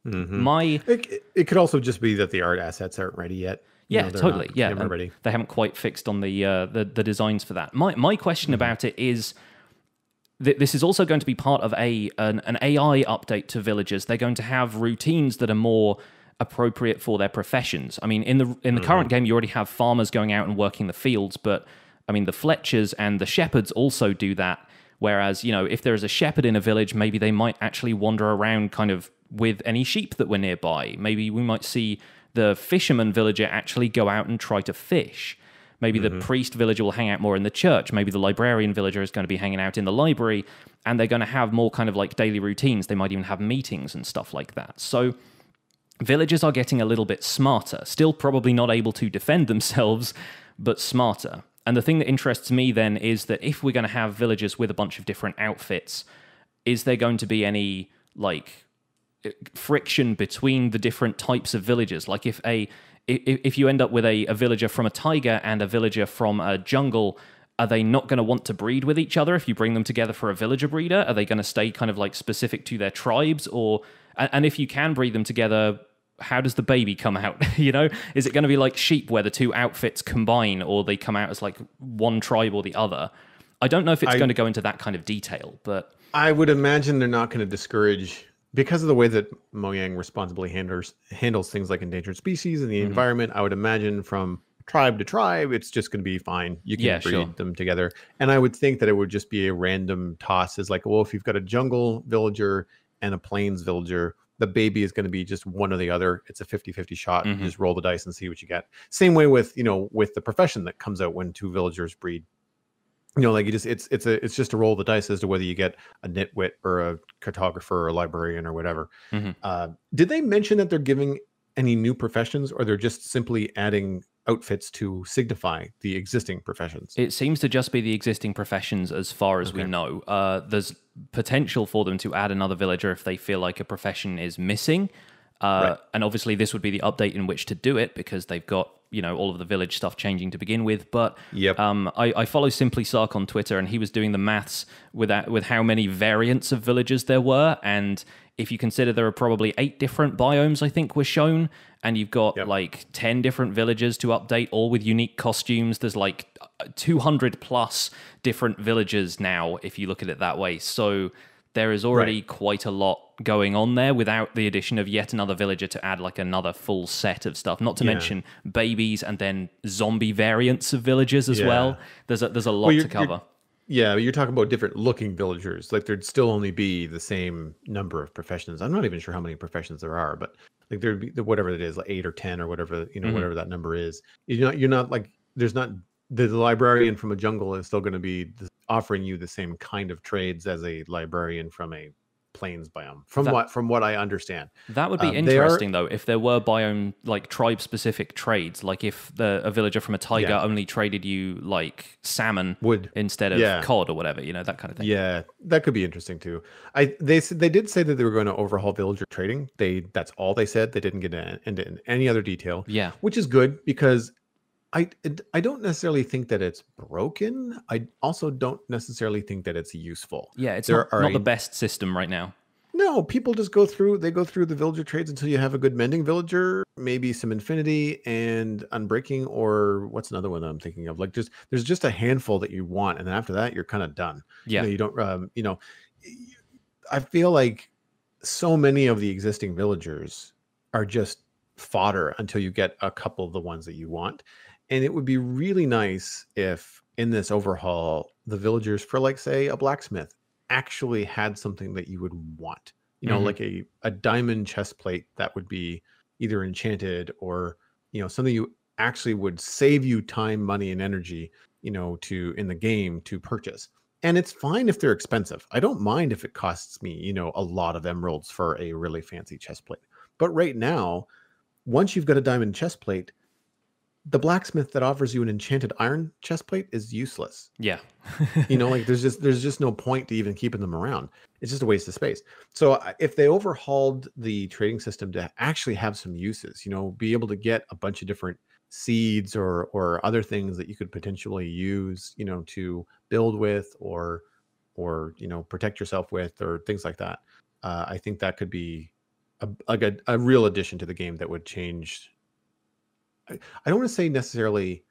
It could also just be that the art assets aren't ready yet. Totally. Ready. They haven't quite fixed on the designs for that. My question about it is, this is also going to be part of an AI update to villagers. They're going to have routines that are more appropriate for their professions. I mean, in the current game, you already have farmers going out and working the fields, but I mean, the Fletchers and the Shepherds also do that. Whereas, if there is a shepherd in a village, maybe they might actually wander around kind of with any sheep that were nearby. Maybe we might see the fisherman villager actually go out and try to fish. Maybe the priest villager will hang out more in the church. Maybe the librarian villager is going to be hanging out in the library, and they're going to have more kind of like daily routines. They might even have meetings and stuff like that. So villagers are getting a little bit smarter. Still probably not able to defend themselves, but smarter. And the thing that interests me then is that if we're going to have villagers with a bunch of different outfits, is there going to be any like friction between the different types of villagers? Like if you end up with a villager from a taiga and a villager from a jungle, Are they not going to want to breed with each other if you bring them together for a villager breeder? Are they going to stay kind of like specific to their tribes? Or and if you can breed them together, how does the baby come out? You know, is it going to be like sheep where the two outfits combine, or they come out as like one tribe or the other? I don't know if it's going to go into that kind of detail, but I would imagine they're not going to discourage, because of the way that Mojang responsibly handles things like endangered species and the environment. I would imagine from tribe to tribe, it's just going to be fine. You can breed them together. And I would think that it would just be a random toss. Is like, well, if you've got a jungle villager and a plains villager, the baby is going to be just one or the other. It's a 50-50 shot. You just roll the dice and see what you get. Same way with, with the profession that comes out when two villagers breed. Like it's just a roll of the dice as to whether you get a nitwit or a cartographer or a librarian or whatever. Did they mention that they're giving any new professions, or they're just simply adding outfits to signify the existing professions? It seems to just be the existing professions as far as we know. There's potential for them to add another villager if they feel like a profession is missing. And obviously this would be the update in which to do it, because they've got, all of the village stuff changing to begin with. But I follow Simply Sark on Twitter, and he was doing the maths with how many variants of villagers there were. And if you consider there are probably 8 different biomes, I think, were shown, and you've got like 10 different villagers to update, all with unique costumes. There's like 200 plus different villagers now, if you look at it that way. So there is already quite a lot going on there without the addition of yet another villager to add like another full set of stuff. Not to mention babies and then zombie variants of villagers as well. There's a lot to cover. You're talking about different looking villagers. Like there'd still only be the same number of professions. I'm not even sure how many professions there are, but like there'd be whatever it is, like 8 or 10 or whatever, whatever that number is. You're not like, there's not, the librarian from a jungle is still going to be offering you the same kind of trades as a librarian from a plains biome, from what I understand. That would be interesting though, if there were biome, like tribe specific trades, like if a villager from a Taiga only traded you like salmon instead of cod or whatever, that kind of thing. Yeah, that could be interesting too. They did say that they were going to overhaul villager trading. That's all they said. They didn't get into any other detail. Yeah, which is good, because I don't necessarily think that it's broken. I also don't necessarily think that it's useful. Yeah, it's not the best system right now. No, people just go through the villager trades until you have a good mending villager, maybe some infinity and unbreaking, or what's another one that I'm thinking of? Like there's just a handful that you want, and then after that you're kind of done. Yeah, you don't I feel like so many of the existing villagers are just fodder until you get a couple of the ones that you want. And it would be really nice if in this overhaul, the villagers for, like, say, a blacksmith actually had something that you would want, like a diamond chest plate that would be either enchanted or, something you actually would save you time, money, and energy, in the game to purchase. And it's fine if they're expensive. I don't mind if it costs me, a lot of emeralds for a really fancy chest plate. But right now, once you've got a diamond chest plate, the blacksmith that offers you an enchanted iron chest plate is useless. Yeah. Like there's just no point to even keeping them around. It's just a waste of space. So if they overhauled the trading system to actually have some uses, be able to get a bunch of different seeds or other things that you could potentially use, to build with or protect yourself with, or things like that. I think that could be a real addition to the game that would change. I don't want to say necessarily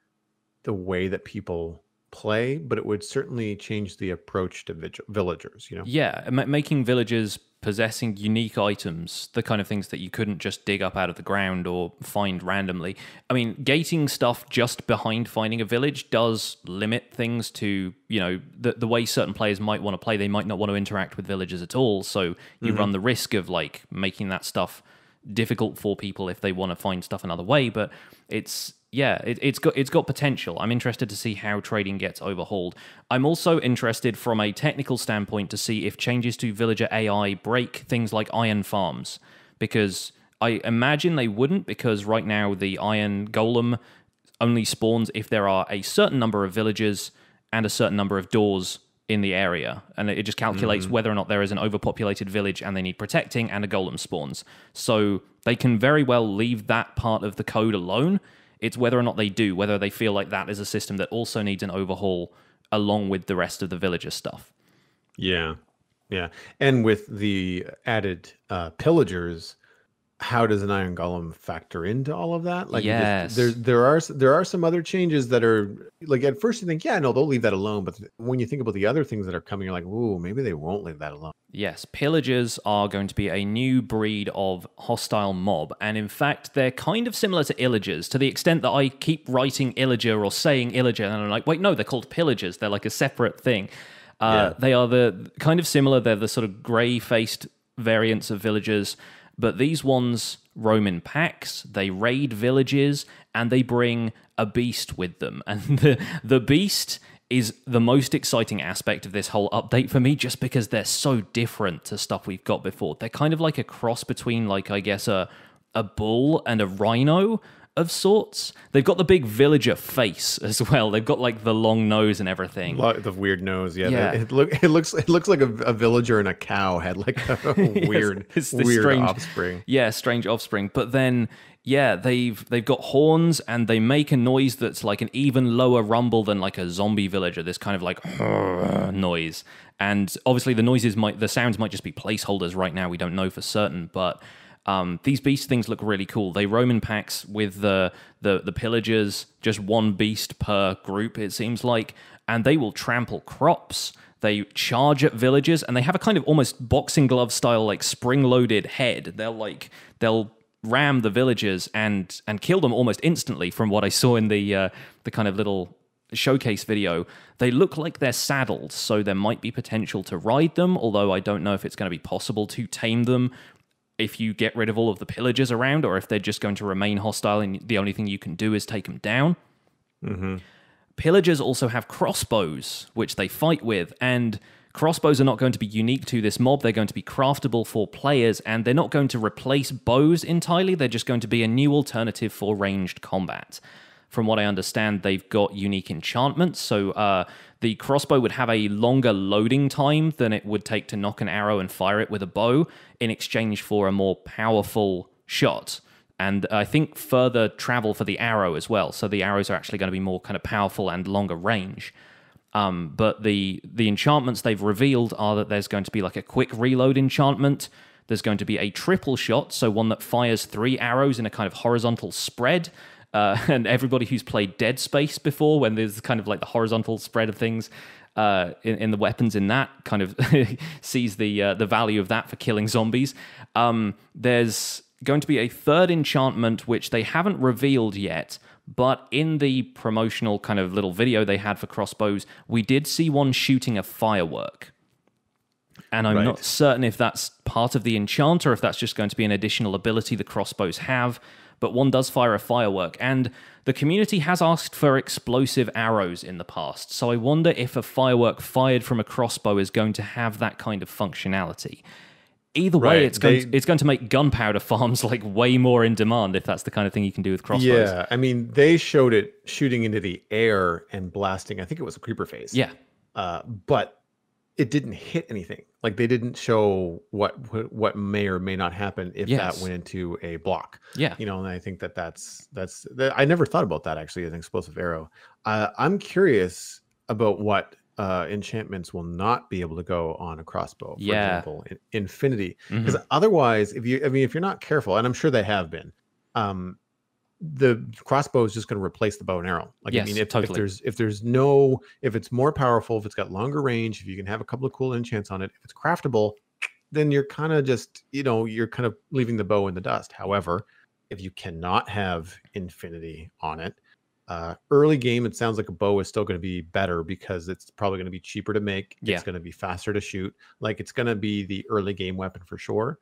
the way that people play, but it would certainly change the approach to villagers, Yeah, making villagers possessing unique items, the kind of things that you couldn't just dig up out of the ground or find randomly. I mean, gating stuff just behind finding a village does limit things to, the way certain players might want to play. They might not want to interact with villagers at all, so you run the risk of like making that stuff difficult for people if they want to find stuff another way. But it's got potential. I'm interested to see how trading gets overhauled. I'm also interested from a technical standpoint to see if changes to villager AI break things like iron farms, because I imagine they wouldn't, because right now the iron golem only spawns if there are a certain number of villagers and a certain number of doors in the area, and it just calculates whether or not there is an overpopulated village and they need protecting, and a golem spawns. So they can very well leave that part of the code alone. It's whether or not they do, whether they feel like that is a system that also needs an overhaul along with the rest of the villager stuff. Yeah. Yeah. And with the added pillagers, how does an iron golem factor into all of that? Like, Yes. there are some other changes that are like, at first you think, yeah, no, they'll leave that alone. But when you think about the other things that are coming, you're like, ooh, maybe they won't leave that alone. Yes, pillagers are going to be a new breed of hostile mob, and in fact, they're kind of similar to illagers, to the extent that I keep writing illager or saying illager, and I'm like, wait, no, they're called pillagers. They're like a separate thing. They are the kind of similar. They're the sort of grey-faced variants of villagers, but these ones roam in packs, they raid villages, and they bring a beast with them. And the beast is the most exciting aspect of this whole update for me, just because they're so different to stuff we've got before. They're kind of like a cross between, like, I guess, a bull and a rhino of sorts. They've got the big villager face as well. They've got like the long nose and everything. The weird nose, yeah. It looks like a villager and a cow had like a weird strange offspring. Yeah, strange offspring. But then, yeah, they've got horns, and they make a noise that's like an even lower rumble than like a zombie villager. This kind of like noise. And obviously the sounds might just be placeholders right now. We don't know for certain, but these beast things look really cool. They roam in packs with the pillagers, just one beast per group, it seems like, and they will trample crops. They charge at villagers, and they have a kind of almost boxing glove style, like spring-loaded head. They'll ram the villagers and kill them almost instantly. From what I saw in the kind of little showcase video, they look like they're saddled, so there might be potential to ride them. Although I don't know if it's going to be possible to tame them if you get rid of all of the pillagers around, or if they're just going to remain hostile and the only thing you can do is take them down. Mm-hmm. Pillagers also have crossbows, which they fight with, and crossbows are not going to be unique to this mob. They're going to be craftable for players, and they're not going to replace bows entirely. They're just going to be a new alternative for ranged combat. From what I understand, they've got unique enchantments, so the crossbow would have a longer loading time than it would take to knock an arrow and fire it with a bow, in exchange for a more powerful shot. And I think further travel for the arrow as well, so the arrows are actually going to be more kind of powerful and longer range. But the enchantments they've revealed are that there's going to be like a quick reload enchantment. There's going to be a triple shot, so one that fires 3 arrows in a kind of horizontal spread. And everybody who's played Dead Space before, when there's kind of like the horizontal spread of things in the weapons in that, kind of sees the value of that for killing zombies. There's going to be a third enchantment, which they haven't revealed yet, but in the promotional kind of little video they had for crossbows, we did see one shooting a firework. And I'm not certain if that's part of the enchant or if that's just going to be an additional ability the crossbows have. But one does fire a firework, and the community has asked for explosive arrows in the past, so I wonder if a firework fired from a crossbow is going to have that kind of functionality. Either way, it's going to make gunpowder farms like way more in demand if that's the kind of thing you can do with crossbows. Yeah, I mean, they showed it shooting into the air and blasting, I think it was a creeper face. Yeah. But it didn't hit anything. Like, they didn't show what may or may not happen if that went into a block. Yeah. You know, and I think that's I never thought about that actually as an explosive arrow. I'm curious about what enchantments will not be able to go on a crossbow. For example, infinity. Because otherwise, if you're not careful, and I'm sure they have been, the crossbow is just going to replace the bow and arrow. Like, I mean, if it's more powerful, if it's got longer range, if you can have a couple of cool enchants on it, if it's craftable, then you're kind of just, you're kind of leaving the bow in the dust. However, if you cannot have infinity on it, early game, it sounds like a bow is still going to be better because it's probably going to be cheaper to make. It's going to be faster to shoot. Like, it's going to be the early game weapon for sure.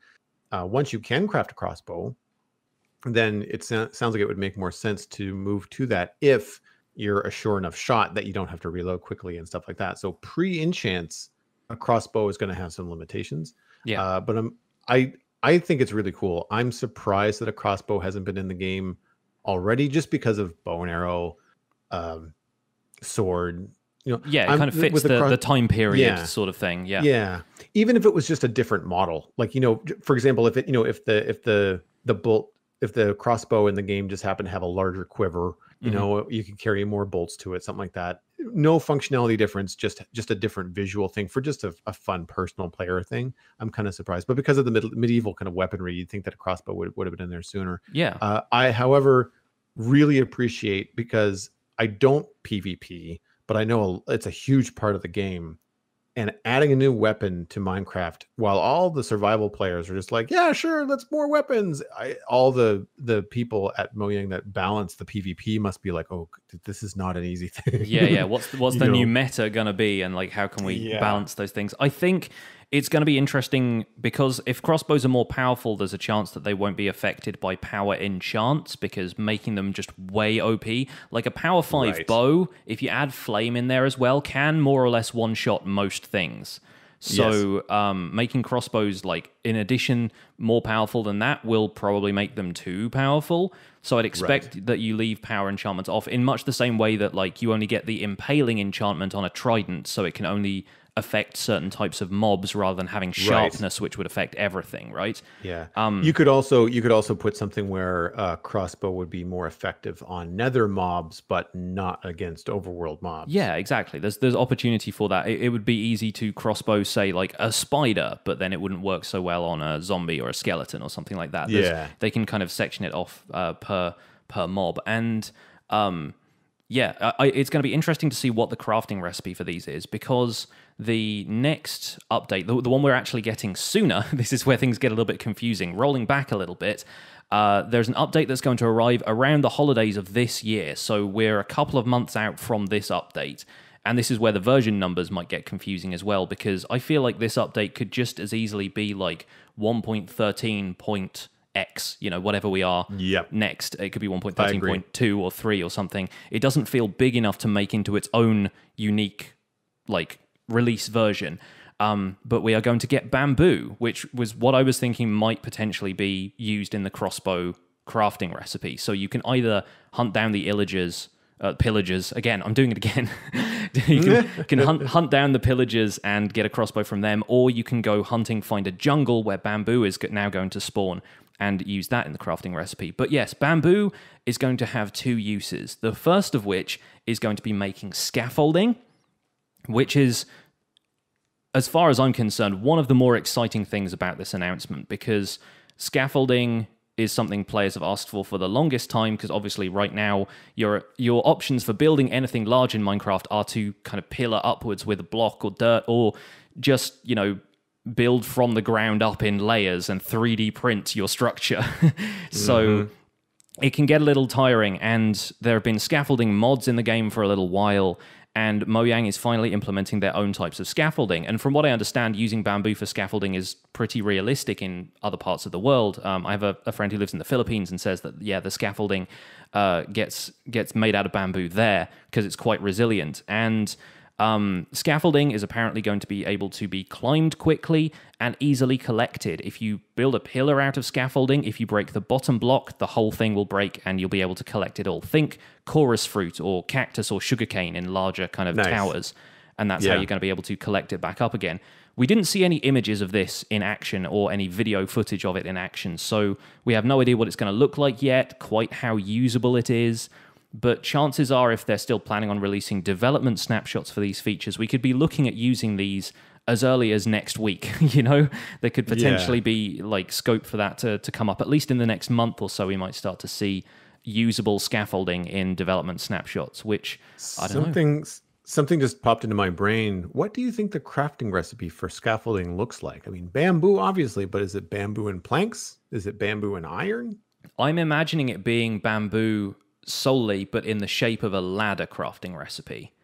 Once you can craft a crossbow, then it sounds like it would make more sense to move to that if you're a sure enough shot that you don't have to reload quickly and stuff like that. So pre-enchants, a crossbow is going to have some limitations. Yeah. But I think it's really cool. I'm surprised that a crossbow hasn't been in the game already, just because of bow and arrow, sword. It kind of fits the time period sort of thing. Yeah. Yeah. Even if it was just a different model, like, for example, if the crossbow in the game just happened to have a larger quiver, you could carry more bolts to it, something like that. no functionality difference, just a different visual thing for just a fun personal player thing. I'm kind of surprised, but because of the medieval kind of weaponry, you'd think that a crossbow would have been in there sooner. Yeah. I, however, really appreciate, because I don't PvP, but I know it's a huge part of the game. And adding a new weapon to Minecraft, while all the survival players are just like, yeah, sure, let's more weapons. All the people at Mojang that balance the PvP must be like, oh, this is not an easy thing. Yeah. What's the new meta gonna be, and like how can we balance those things? I think it's going to be interesting because if crossbows are more powerful, there's a chance that they won't be affected by power enchants, because making them just way OP. Like a power 5 bow, if you add flame in there as well, can more or less one-shot most things. So making crossbows, like, in addition, more powerful than that will probably make them too powerful. So I'd expect that you leave power enchantments off in much the same way that, like, you only get the impaling enchantment on a trident, so it can only affect certain types of mobs rather than having sharpness, which would affect everything, right? Yeah. You could also put something where crossbow would be more effective on nether mobs, but not against overworld mobs. Yeah, exactly. There's opportunity for that. It would be easy to crossbow, say, like a spider, but then it wouldn't work so well on a zombie or a skeleton or something like that. They can kind of section it off per mob. And it's going to be interesting to see what the crafting recipe for these is, because the next update, the one we're actually getting sooner, this is where things get a little bit confusing. Rolling back a little bit, there's an update that's going to arrive around the holidays of this year. So we're a couple of months out from this update. And this is where the version numbers might get confusing as well, because I feel like this update could just as easily be like 1.13.x, whatever we are next. It could be 1.13.2 or 3 or something. It doesn't feel big enough to make into its own unique, like, release version. But we are going to get bamboo, which was what I was thinking might potentially be used in the crossbow crafting recipe. So you can either hunt down the pillagers. Again, I'm doing it again. You can hunt down the pillagers and get a crossbow from them, or you can go hunting, find a jungle where bamboo is now going to spawn, and use that in the crafting recipe. But yes, bamboo is going to have 2 uses. The first of which is going to be making scaffolding, which is, as far as I'm concerned, one of the more exciting things about this announcement, because scaffolding is something players have asked for the longest time, because obviously right now your options for building anything large in Minecraft are to kind of pillar upwards with a block or dirt, or just, build from the ground up in layers and 3D print your structure. So it can get a little tiring, and there have been scaffolding mods in the game for a little while, and Mojang is finally implementing their own types of scaffolding. And from what I understand, using bamboo for scaffolding is pretty realistic in other parts of the world. I have a friend who lives in the Philippines and says that, the scaffolding gets made out of bamboo there because it's quite resilient. And scaffolding is apparently going to be able to be climbed quickly and easily collected. If you build a pillar out of scaffolding, if you break the bottom block, the whole thing will break and you'll be able to collect it all. Think chorus fruit or cactus or sugarcane in larger kind of towers, and that's how you're going to be able to collect it back up again. We didn't see any images of this in action or any video footage of it in action, so we have no idea what it's going to look like yet, quite how usable it is. But chances are, if they're still planning on releasing development snapshots for these features, we could be looking at using these as early as next week. There could potentially be like scope for that to come up, at least in the next month or so. We might start to see usable scaffolding in development snapshots, which I don't know. Something just popped into my brain. What do you think the crafting recipe for scaffolding looks like? I mean, bamboo, obviously, but is it bamboo and planks? Is it bamboo and iron? I'm imagining it being bamboo solely, but in the shape of a ladder crafting recipe,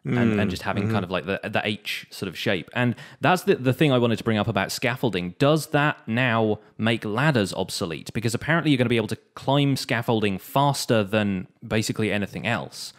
and just having kind of like the H sort of shape. And that's the thing I wanted to bring up about scaffolding. Does that now make ladders obsolete? Because apparently you're going to be able to climb scaffolding faster than basically anything else.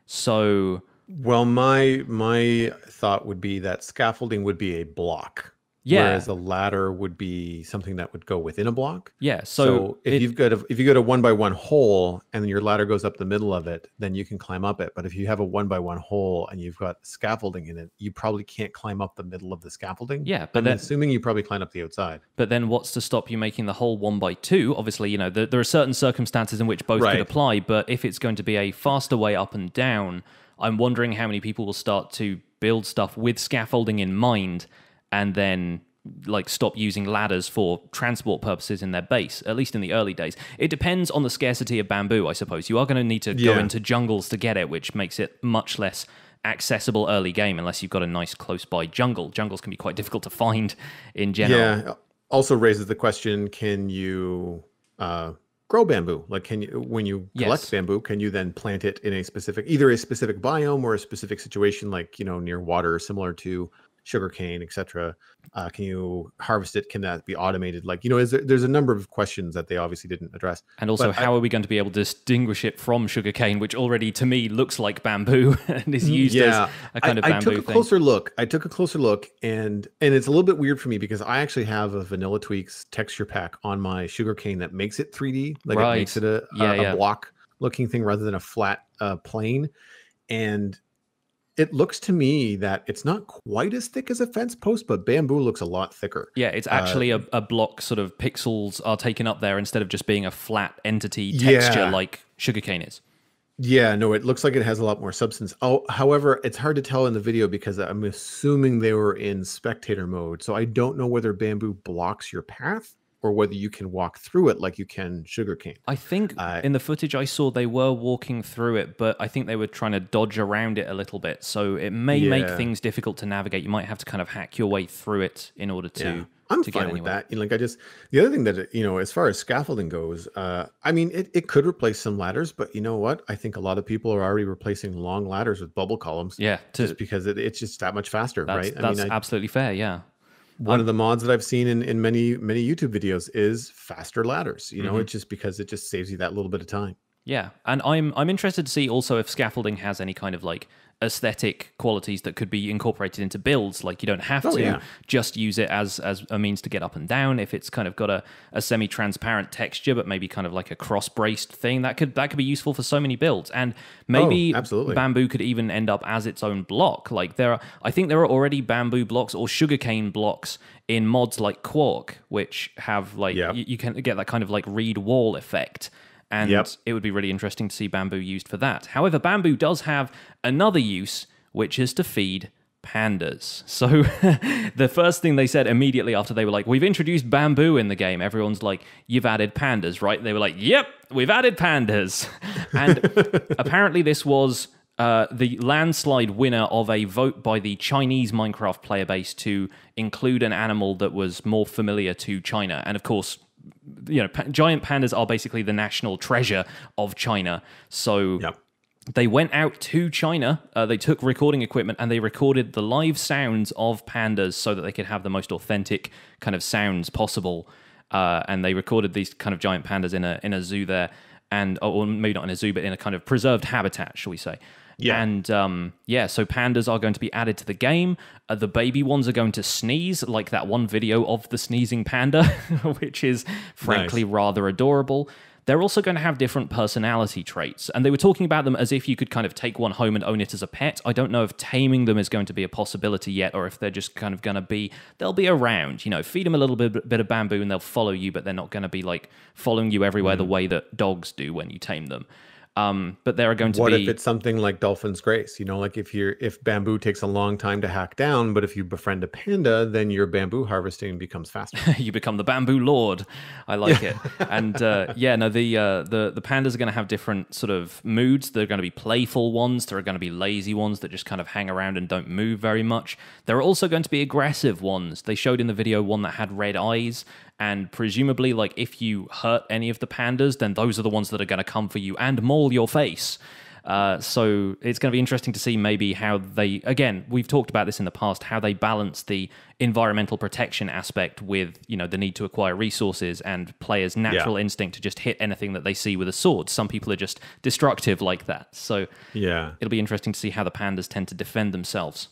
So, well, my thought would be that scaffolding would be a block. Whereas a ladder would be something that would go within a block. Yeah. So if you've got a 1x1 hole and your ladder goes up the middle of it, then you can climb up it. But if you have a 1x1 hole and you've got scaffolding in it, you probably can't climb up the middle of the scaffolding. Yeah, but I'm assuming you probably climb up the outside. But then what's to stop you making the hole 1x2? Obviously, there are certain circumstances in which both could apply. But if it's going to be a faster way up and down, I'm wondering how many people will start to build stuff with scaffolding in mind and then like stop using ladders for transport purposes in their base, at least in the early days. It depends on the scarcity of bamboo, I suppose. You are going to need to go into jungles to get it, which makes it much less accessible early game unless you've got a nice close by jungle. Jungles can be quite difficult to find in general. Yeah. Also raises the question, can you grow bamboo? Like, can you, when you collect bamboo, can you then plant it in a specific, either a specific biome or a specific situation, like, you know, near water, similar to sugarcane, etc.? Can you harvest it? Can that be automated? Like, you know, there's a number of questions that they obviously didn't address. And also, how are we going to be able to distinguish it from sugarcane, which already to me looks like bamboo and is used as a kind of bamboo thing? I took a closer look. And it's a little bit weird for me because I actually have a Vanilla Tweaks texture pack on my sugarcane that makes it 3D. Like it makes it a block looking thing rather than a flat plane. And it looks to me that it's not quite as thick as a fence post, but bamboo looks a lot thicker. Yeah, it's actually a block, sort of pixels are taken up there instead of just being a flat entity texture like sugarcane is. Yeah, no, it looks like it has a lot more substance. Oh, however, it's hard to tell in the video because I'm assuming they were in spectator mode. So I don't know whether bamboo blocks your path or whether you can walk through it like you can sugarcane. I think in the footage I saw, they were walking through it, but I think they were trying to dodge around it a little bit. So it may make things difficult to navigate. You might have to kind of hack your way through it in order to I'm fine with that. You know, like the other thing that, you know, as far as scaffolding goes, I mean, it could replace some ladders, but you know what? I think a lot of people are already replacing long ladders with bubble columns. Yeah. Just because it's just that much faster, right? That's absolutely fair, yeah. One of the mods that I've seen in many YouTube videos is faster ladders. You know, it's just because it just saves you that little bit of time. Yeah, and I'm interested to see also if scaffolding has any kind of like aesthetic qualities that could be incorporated into builds. Like you don't have to just use it as a means to get up and down. If it's kind of got a semi-transparent texture, but maybe kind of like a cross-braced thing, that could be useful for so many builds. And maybe bamboo could even end up as its own block. Like I think there are already bamboo blocks or sugarcane blocks in mods like Quark, which have like you can get that kind of like reed wall effect. And it would be really interesting to see bamboo used for that. However, bamboo does have another use, which is to feed pandas. So the first thing they said immediately after they were like, we've introduced bamboo in the game, everyone's like, you've added pandas, right? They were like, yep, we've added pandas. And apparently this was the landslide winner of a vote by the Chinese Minecraft player base to include an animal that was more familiar to China. And of course, you know, giant pandas are basically the national treasure of China. So they went out to China, they took recording equipment and they recorded the live sounds of pandas so that they could have the most authentic kind of sounds possible. And they recorded these kind of giant pandas in a zoo there, and or maybe not in a zoo, but in a kind of preserved habitat, shall we say. Yeah. And so pandas are going to be added to the game. The baby ones are going to sneeze, like that one video of the sneezing panda, which is frankly rather adorable. They're also going to have different personality traits, and they were talking about them as if you could kind of take one home and own it as a pet. I don't know if taming them is going to be a possibility yet, or if they're just kind of going to be, they'll be around, you know, feed them a little bit of bamboo and they'll follow you, but they're not going to be like following you everywhere the way that dogs do when you tame them. But there are going to be... What if it's something like Dolphin's Grace? You know, like if bamboo takes a long time to hack down, but if you befriend a panda, then your bamboo harvesting becomes faster. You become the bamboo lord. I like it. And the pandas are going to have different sort of moods. There are going to be playful ones. There are going to be lazy ones that just kind of hang around and don't move very much. There are also going to be aggressive ones. They showed in the video one that had red eyes. And presumably, like, if you hurt any of the pandas, then those are the ones that are going to come for you and maul your face. So it's going to be interesting to see maybe how they, again, we've talked about this in the past, how they balance the environmental protection aspect with, you know, the need to acquire resources and players' natural instinct to just hit anything that they see with a sword. Some people are just destructive like that. So it'll be interesting to see how the pandas tend to defend themselves.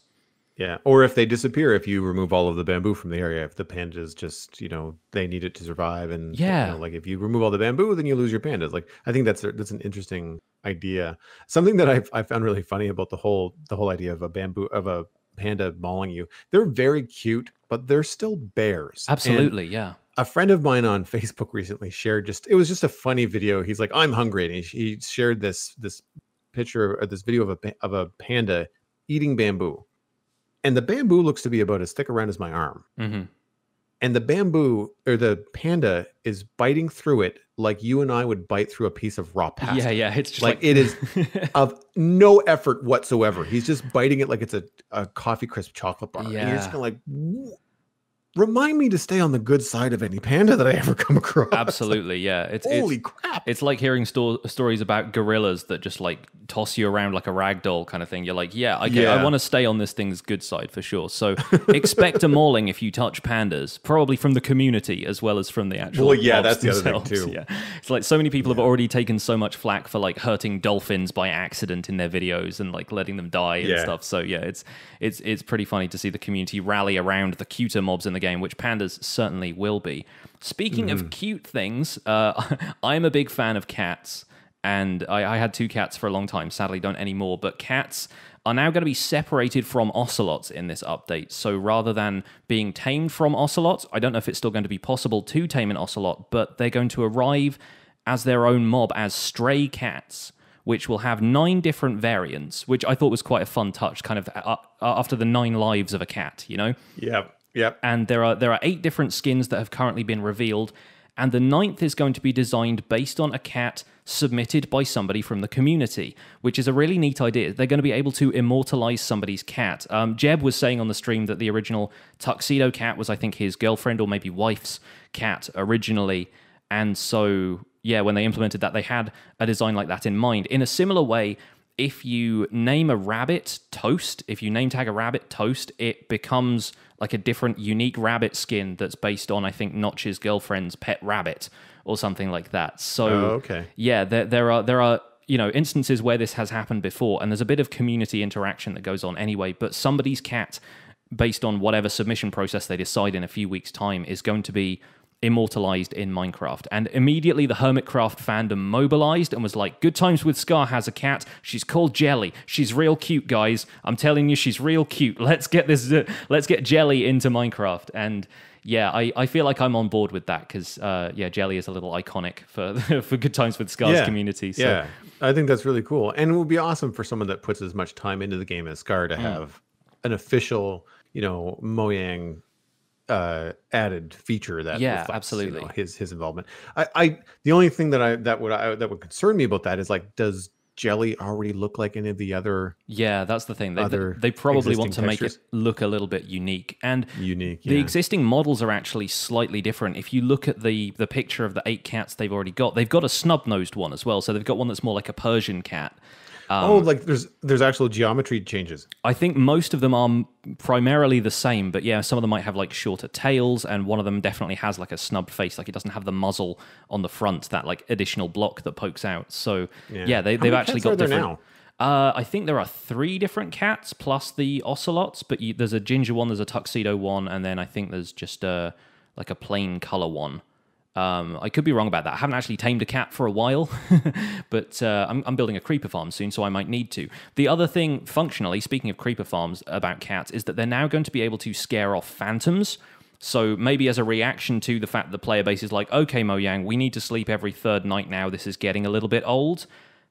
Yeah, or if they disappear, if you remove all of the bamboo from the area, if the pandas just, you know, they need it to survive, and you know, like if you remove all the bamboo, then you lose your pandas. Like, I think that's an interesting idea. Something that I found really funny about the whole idea of a panda mauling you. They're very cute, but they're still bears. Absolutely, and a friend of mine on Facebook recently shared it was just a funny video. He's like, I'm hungry, and he shared this picture or this video of a panda eating bamboo, and the bamboo looks to be about as thick around as my arm. Mm-hmm. And the bamboo or the panda is biting through it like you and I would bite through a piece of raw pasta. Yeah, it's just like it is of no effort whatsoever. He's just biting it like it's a coffee crisp chocolate bar. Yeah. And you're just kind of like, remind me to stay on the good side of any panda that I ever come across. Absolutely, yeah. Holy crap. It's like hearing stories about gorillas that just like toss you around like a rag doll kind of thing. You're like, yeah, I want to stay on this thing's good side for sure. So expect a mauling if you touch pandas, probably from the community as well as from the actual Well, yeah, mobs that's the themselves. other thing too. Yeah. It's like so many people have already taken so much flack for like hurting dolphins by accident in their videos and like letting them die and stuff. So yeah, it's pretty funny to see the community rally around the cuter mobs in the game, which pandas certainly will be. Speaking of cute things, I'm a big fan of cats, and I had 2 cats for a long time. Sadly, don't anymore. But cats are now going to be separated from ocelots in this update. So rather than being tamed from ocelots, I don't know if it's still going to be possible to tame an ocelot, but they're going to arrive as their own mob as stray cats, which will have 9 different variants, which I thought was quite a fun touch, kind of after the 9 lives of a cat, you know? Yep. And there are 8 different skins that have currently been revealed, and the 9th is going to be designed based on a cat submitted by somebody from the community, which is a really neat idea. They're going to be able to immortalize somebody's cat. Jeb was saying on the stream that the original tuxedo cat was, I think, his girlfriend or maybe wife's cat originally, and so yeah, when they implemented that, they had a design like that in mind. In a similar way, if you name a rabbit Toast, if you name tag a rabbit Toast, it becomes like a different unique rabbit skin that's based on, I think, Notch's girlfriend's pet rabbit or something like that. So yeah, there are instances where this has happened before, and there's a bit of community interaction that goes on anyway, but somebody's cat, based on whatever submission process they decide in a few weeks' time, is going to be immortalized in Minecraft. And immediately the Hermitcraft fandom mobilized and was like, Good Times with Scar has a cat. She's called Jelly. She's real cute, guys. I'm telling you, she's real cute. Let's get Jelly into Minecraft. And yeah, I feel like I'm on board with that because Jelly is a little iconic for Good Times with Scar's community. So. Yeah, I think that's really cool. And it would be awesome for someone that puts as much time into the game as Scar to have an official, Mojang added feature that reflects, absolutely his involvement. The only thing that would concern me about that is like, does Jelly already look like any of the other? Yeah, that's the thing. They probably want to make it look a little bit unique. And the existing models are actually slightly different. If you look at the picture of the 8 cats they've already got, they've got a snub-nosed one as well. So they've got one that's more like a Persian cat. Like there's actual geometry changes. I think most of them are primarily the same, but yeah, some of them might have like shorter tails, and one of them definitely has like a snubbed face, like it doesn't have the muzzle on the front, that like additional block that pokes out. So yeah, they've actually got different. Now? I think there are 3 different cats plus the ocelots, but there's a ginger one, there's a tuxedo one, and then I think there's just like a plain color one. I could be wrong about that. I haven't actually tamed a cat for a while, but I'm building a creeper farm soon, so I might need to. The other thing, functionally, speaking of creeper farms, about cats, is that they're now going to be able to scare off phantoms. So maybe as a reaction to the fact that the player base is like, okay, Mojang, we need to sleep every 3rd night now. This is getting a little bit old.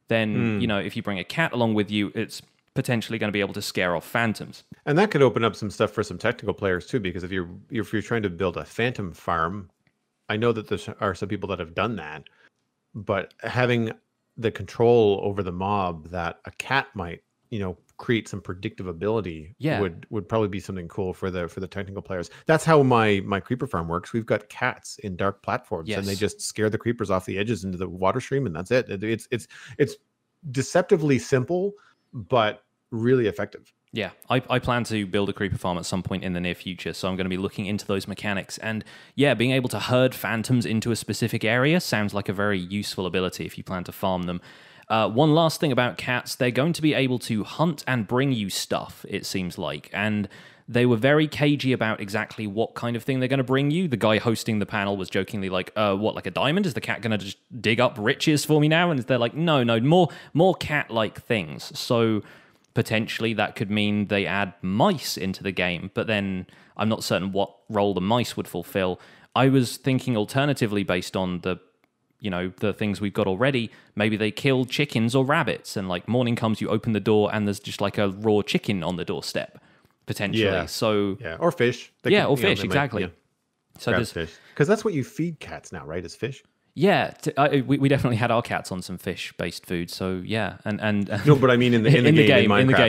Then, if you bring a cat along with you, it's potentially going to be able to scare off phantoms. And that could open up some stuff for some technical players too, because if you're trying to build a phantom farm, I know that there are some people that have done that, but having the control over the mob that a cat might, create some predictive ability would probably be something cool for the technical players. That's how my creeper farm works. We've got cats in dark platforms, and they just scare the creepers off the edges into the water stream, and that's it. It's deceptively simple, but really effective. Yeah, I plan to build a creeper farm at some point in the near future, so I'm going to be looking into those mechanics. And yeah, being able to herd phantoms into a specific area sounds like a very useful ability if you plan to farm them. One last thing about cats, they're going to be able to hunt and bring you stuff, it seems like. And they were very cagey about exactly what kind of thing they're going to bring you. The guy hosting the panel was jokingly like, what, like a diamond? Is the cat going to just dig up riches for me now? And they're like, no, more cat-like things. So potentially that could mean they add mice into the game, but then I'm not certain what role the mice would fulfill. I was thinking alternatively based on the you know, the things we've got already. Maybe they kill chickens or rabbits, and like morning comes, you open the door, and there's just like a raw chicken on the doorstep, potentially. Yeah. So or fish. Or fish, exactly. So there's fish, because that's what you feed cats now, right? Is fish. Yeah, we definitely had our cats on some fish-based food. So yeah, and no, but I mean in the game,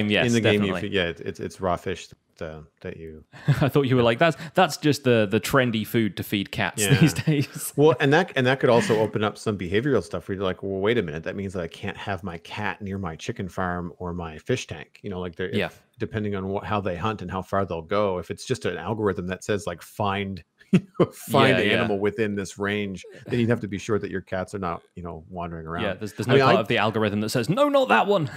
yes, in the game, definitely. It's raw fish that you. I thought you were like that's just the trendy food to feed cats these days. Well, and that could also open up some behavioral stuff where you're like, well, wait a minute, that means that I can't have my cat near my chicken farm or my fish tank. You know, like depending on how they hunt and how far they'll go. If it's just an algorithm that says like find animal within this range, then you'd have to be sure that your cats are not, wandering around. Yeah, there's no part of the algorithm that says, no, not that one.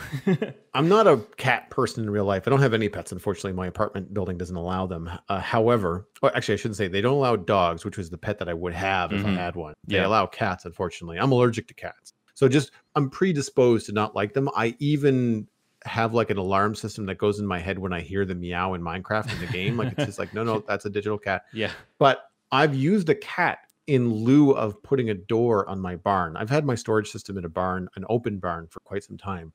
I'm not a cat person in real life. I don't have any pets. Unfortunately, my apartment building doesn't allow them. However, actually, I shouldn't say they don't allow dogs, which was the pet that I would have if I had one. They allow cats, unfortunately. I'm allergic to cats. So I'm predisposed to not like them. I even have like an alarm system that goes in my head when I hear the meow in Minecraft in the game. Like it's just like, no, that's a digital cat. Yeah. But I've used a cat in lieu of putting a door on my barn. I've had my storage system in a barn, an open barn, for quite some time.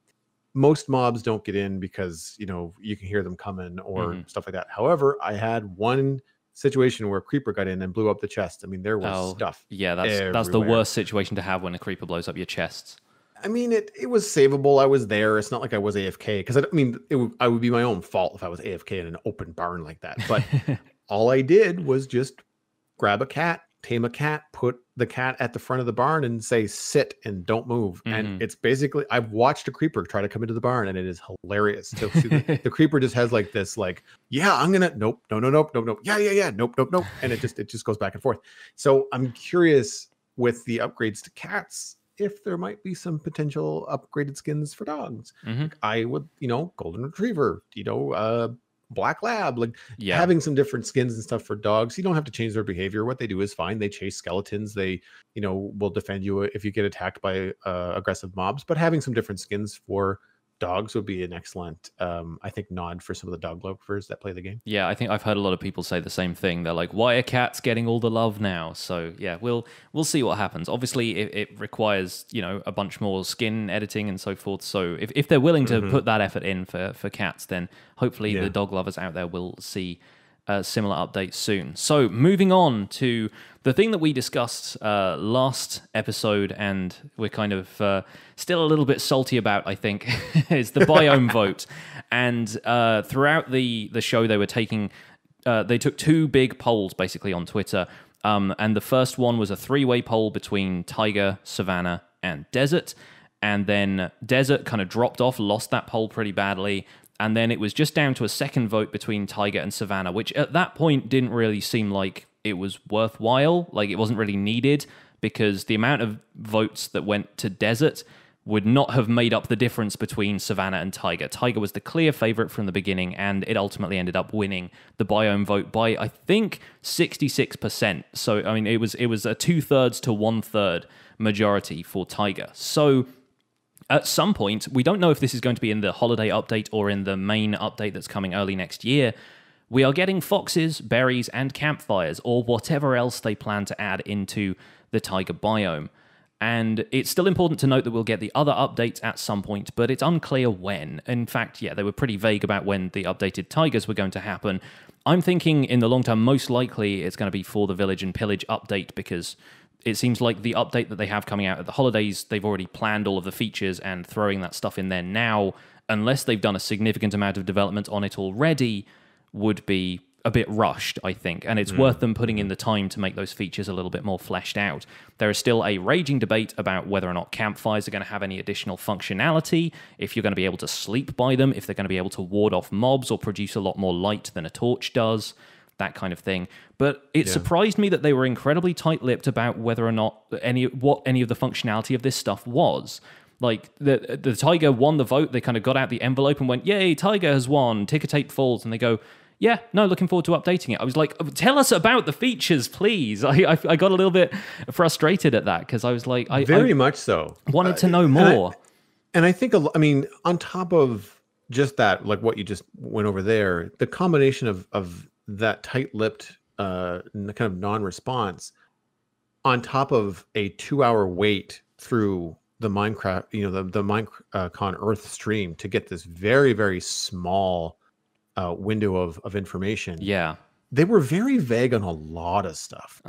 Most mobs don't get in because, you can hear them coming or stuff like that. However, I had one situation where a creeper got in and blew up the chest. I mean, there was stuff. Yeah, that's the worst situation to have when a creeper blows up your chests. I mean, it was savable. I was there. It's not like I was AFK, because I would be my own fault if I was AFK in an open barn like that. But all I did was just grab a cat, tame a cat, put the cat at the front of the barn and say, sit and don't move. And it's basically, I've watched a creeper try to come into the barn, and it is hilarious to see the creeper just has like this, like, yeah, I'm going to, nope, no, yeah, nope. And it just goes back and forth. So I'm curious with the upgrades to cats, if there might be some potential upgraded skins for dogs. I would, golden retriever, black lab, like having some different skins and stuff for dogs. You don't have to change their behavior. What they do is fine. They chase skeletons. They, will defend you if you get attacked by aggressive mobs. But having some different skins for dogs would be an excellent, I think, nod for some of the dog lovers that play the game. Yeah, I think I've heard a lot of people say the same thing. They're like, why are cats getting all the love now? So yeah, we'll see what happens. Obviously, it requires, a bunch more skin editing and so forth. So if they're willing to put that effort in for cats, then hopefully the dog lovers out there will see similar updates soon. So moving on to the thing that we discussed last episode, and we're kind of still a little bit salty about, I think, is the biome vote. And throughout the show, they took two big polls basically on Twitter. And the first one was a three-way poll between Taiga, Savannah, and Desert. And then Desert kind of dropped off, lost that poll pretty badly. And then it was just down to a second vote between Taiga and Savannah, which at that point didn't really seem like it was worthwhile. Like, it wasn't really needed, because the amount of votes that went to Desert would not have made up the difference between Savannah and Taiga. Taiga was the clear favorite from the beginning, and it ultimately ended up winning the biome vote by, I think, 66%. So, I mean, it was a 2/3 to 1/3 majority for Taiga. So at some point, we don't know if this is going to be in the holiday update or in the main update that's coming early next year, we are getting foxes, berries, and campfires, or whatever else they plan to add into the taiga biome. And it's still important to note that we'll get the other updates at some point, but it's unclear when. In fact, they were pretty vague about when the updated taigas were going to happen. I'm thinking in the long term, most likely it's going to be for the Village and Pillage update, because it seems like the update that they have coming out at the holidays, they've already planned all of the features, and throwing that stuff in there now, unless they've done a significant amount of development on it already, would be a bit rushed, I think. And it's worth them putting in the time to make those features a little bit more fleshed out. There is still a raging debate about whether or not campfires are going to have any additional functionality, if you're going to be able to sleep by them, if they're going to be able to ward off mobs or produce a lot more light than a torch does, that kind of thing. But it surprised me that they were incredibly tight-lipped about whether or not any of the functionality of this stuff was. Like, the Taiga won the vote. They kind of got out the envelope and went, yay, Taiga has won, ticker tape falls. And they go, yeah, no, looking forward to updating it. I was like, tell us about the features, please. I got a little bit frustrated at that, because I was like, I much so wanted to know more. And I think, I mean, on top of just that, like what you just went over there, the combination of that tight-lipped kind of non-response, on top of a 2-hour wait through the Minecraft, the MineCon Earth stream to get this very, very small window of information. Yeah. They were very vague on a lot of stuff.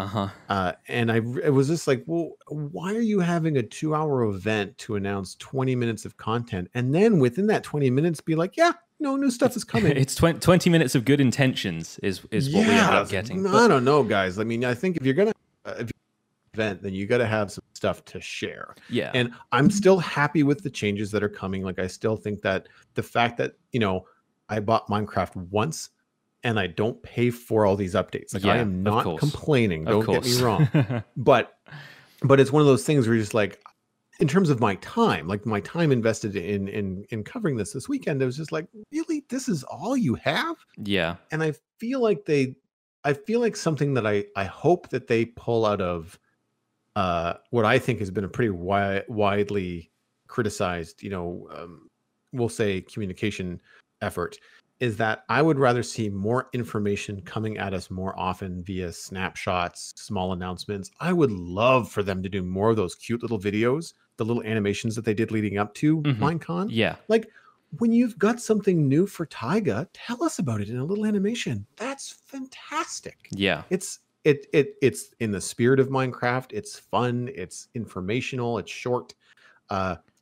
And it was just like, well, why are you having a 2-hour event to announce 20 minutes of content? And then within that 20 minutes be like, yeah, no, new stuff is coming. It's 20 minutes of good intentions is what we ended up getting. I don't know, guys. I mean, I think if you're going to event, then you got to have some stuff to share. Yeah. And I'm still happy with the changes that are coming. Like, I still think that the fact that, I bought Minecraft once and I don't pay for all these updates. Like, I am not complaining. Don't get me wrong. But it's one of those things where you're just like, in terms of my time, like my time invested in covering this weekend, it was just like, really, this is all you have? Yeah. And I feel like something that I hope that they pull out of what I think has been a pretty widely criticized, we'll say communication effort, is that I would rather see more information coming at us more often via snapshots, small announcements. I would love for them to do more of those cute little videos, the little animations that they did leading up to Minecon. Yeah. Like, when you've got something new for Taiga, tell us about it in a little animation. That's fantastic. Yeah. It's in the spirit of Minecraft. It's fun. It's informational. It's short.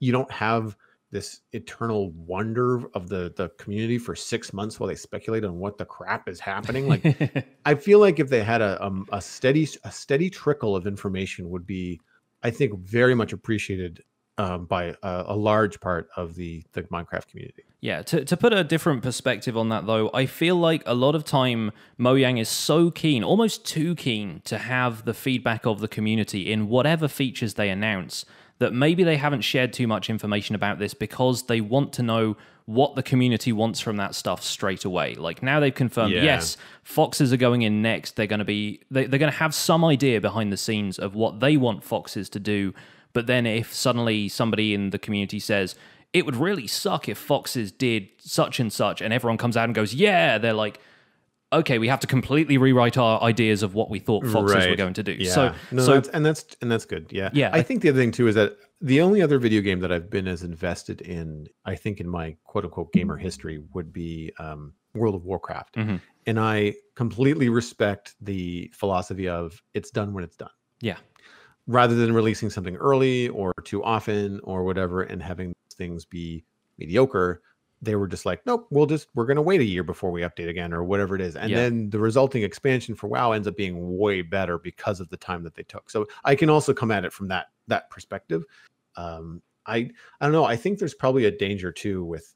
You don't have this eternal wonder of the community for 6 months while they speculate on what the crap is happening. Like, I feel like if they had a steady trickle of information would be, I think, very much appreciated by a large part of the Minecraft community. Yeah, to put a different perspective on that, though, I feel like a lot of time Mojang is so keen, almost too keen, to have the feedback of the community in whatever features they announce, that maybe they haven't shared too much information about this because they want to know what the community wants from that stuff straight away. Like, now they've confirmed, yes, foxes are going in next. They're going to have some idea behind the scenes of what they want foxes to do. But then if suddenly somebody in the community says, it would really suck if foxes did such and such, and everyone comes out and goes, yeah, they're like, okay, we have to completely rewrite our ideas of what we thought foxes were going to do. Yeah. That's good. Yeah. Yeah. I think the other thing too is that the only other video game that I've been as invested in, I think, in my quote unquote gamer history would be World of Warcraft. And I completely respect the philosophy of it's done when it's done. Yeah. Rather than releasing something early or too often or whatever and having things be mediocre, they were just like, nope, we're going to wait a year before we update again or whatever it is. And then the resulting expansion for WoW ends up being way better because of the time that they took. So I can also come at it from that perspective. I don't know. I think there's probably a danger too with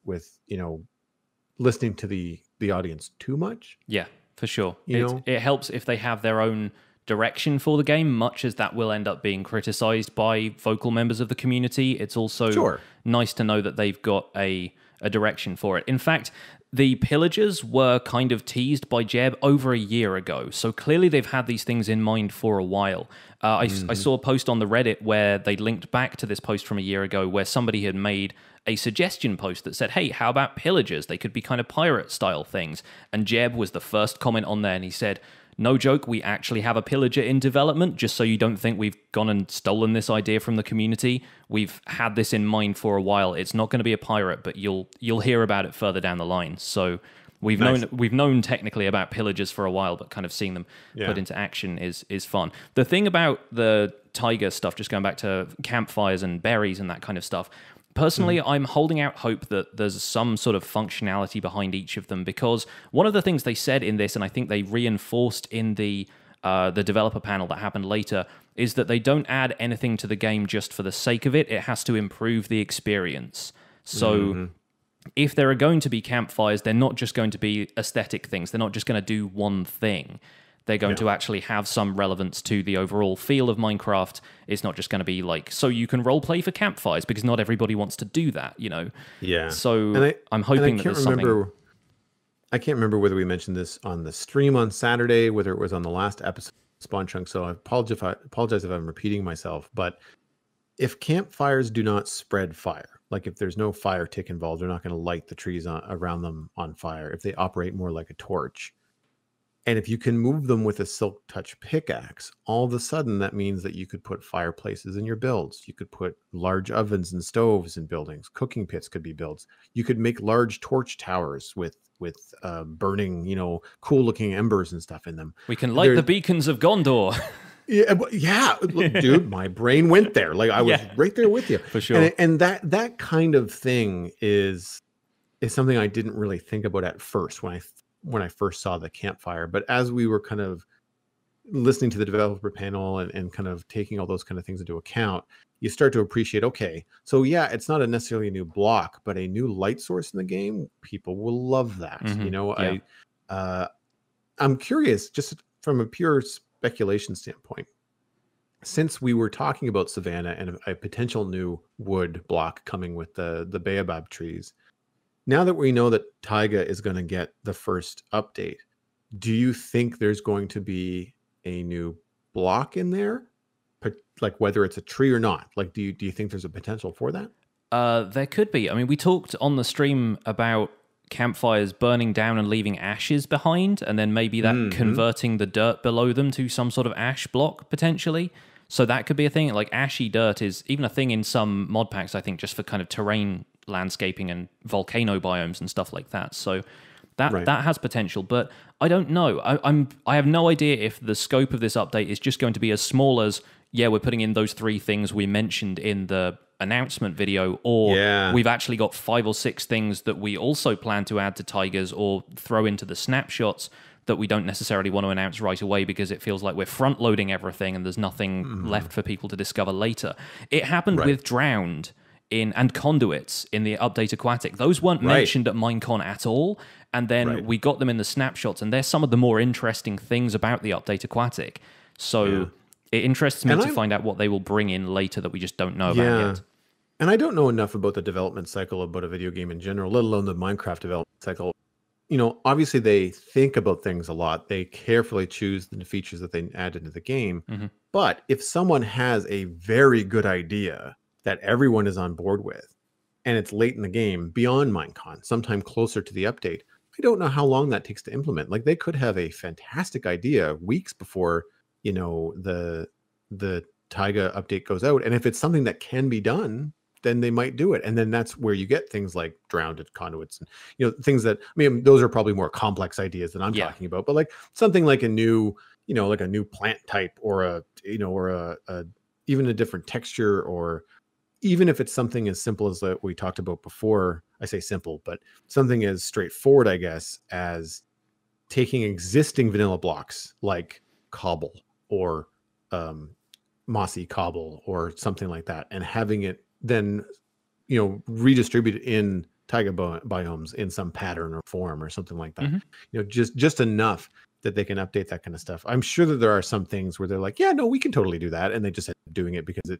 listening to the audience too much. Yeah, for sure. It helps if they have their own direction for the game, much as that will end up being criticized by vocal members of the community. It's also nice to know that they've got a direction for it. In fact, the pillagers were kind of teased by Jeb over a year ago, so clearly they've had these things in mind for a while. I saw a post on the Reddit where they linked back to this post from a year ago where somebody had made a suggestion post that said, hey, how about pillagers? They could be kind of pirate-style things. And Jeb was the first comment on there, and he said, no joke, we actually have a pillager in development, just so you don't think we've gone and stolen this idea from the community. We've had this in mind for a while. It's not going to be a pirate, but you'll hear about it further down the line. So we've known technically about pillagers for a while, but kind of seeing them put into action is fun. The thing about the Taiga stuff, just going back to campfires and berries and that kind of stuff, personally, I'm holding out hope that there's some sort of functionality behind each of them, because one of the things they said in this, and I think they reinforced in the developer panel that happened later, is that they don't add anything to the game just for the sake of it. It has to improve the experience. So if there are going to be campfires, they're not just going to be aesthetic things. They're not just going to do one thing. They're going to actually have some relevance to the overall feel of Minecraft. It's not just going to be like, so you can roleplay for campfires, because not everybody wants to do that, Yeah. So I'm hoping that there's something. I can't remember whether we mentioned this on the stream on Saturday, whether it was on the last episode of Spawn Chunk, so I apologize if I'm repeating myself, but if campfires do not spread fire, like if there's no fire tick involved, they're not going to light the trees around them on fire. If they operate more like a torch, And if you can move them with a silk touch pickaxe, all of a sudden that means that you could put fireplaces in your builds. You could put large ovens and stoves in buildings. Cooking pits could be built. You could make large torch towers with burning, cool looking embers and stuff in them. We can light the beacons of Gondor. Yeah, dude, my brain went there. Like I was right there with you. For sure. And that kind of thing is something I didn't really think about at first when I first saw the campfire. But as we were kind of listening to the developer panel and kind of taking all those kind of things into account, you start to appreciate, okay, so yeah, it's not necessarily a new block, but a new light source in the game. People will love that. I'm curious, just from a pure speculation standpoint, since we were talking about Savannah and a potential new wood block coming with the baobab trees, now that we know that Taiga is going to get the first update, do you think there's going to be a new block in there? Like whether it's a tree or not? Like, do you think there's a potential for that? There could be. I mean, we talked on the stream about campfires burning down and leaving ashes behind, and then maybe that converting the dirt below them to some sort of ash block, potentially. So that could be a thing. Like, ashy dirt is even a thing in some mod packs, I think, just for kind of terrain landscaping and volcano biomes and stuff like that. So that has potential, but I don't know. I have no idea if the scope of this update is just going to be as small as, yeah, we're putting in those 3 things we mentioned in the announcement video, or we've actually got 5 or 6 things that we also plan to add to Tigers or throw into the snapshots that we don't necessarily want to announce right away because it feels like we're front loading everything and there's nothing left for people to discover later. It happened with Drowned and Conduits in the update Aquatic. Those weren't mentioned at Minecon at all, and then we got them in the snapshots, and they're some of the more interesting things about the update Aquatic. So it interests me to find out what they will bring in later that we just don't know about yet. And I don't know enough about the development cycle about a video game in general, let alone the Minecraft development cycle. Obviously they think about things a lot. They carefully choose the features that they add into the game. But if someone has a very good idea that everyone is on board with, and it's late in the game, beyond Minecon, sometime closer to the update, I don't know how long that takes to implement. Like, they could have a fantastic idea weeks before, the Taiga update goes out. And if it's something that can be done, then they might do it. And then that's where you get things like Drowned Conduits and, things that, I mean, those are probably more complex ideas than I'm talking about, but like something like a new, like a new plant type or even a different texture, or even if it's something as simple as that we talked about before. I say simple, but something as straightforward, I guess, as taking existing vanilla blocks like cobble or mossy cobble or something like that, and having it then, redistributed in taiga biomes in some pattern or form or something like that. Just enough that they can update that kind of stuff. I'm sure that there are some things where they're like, yeah, no, we can totally do that, and they just end up doing it because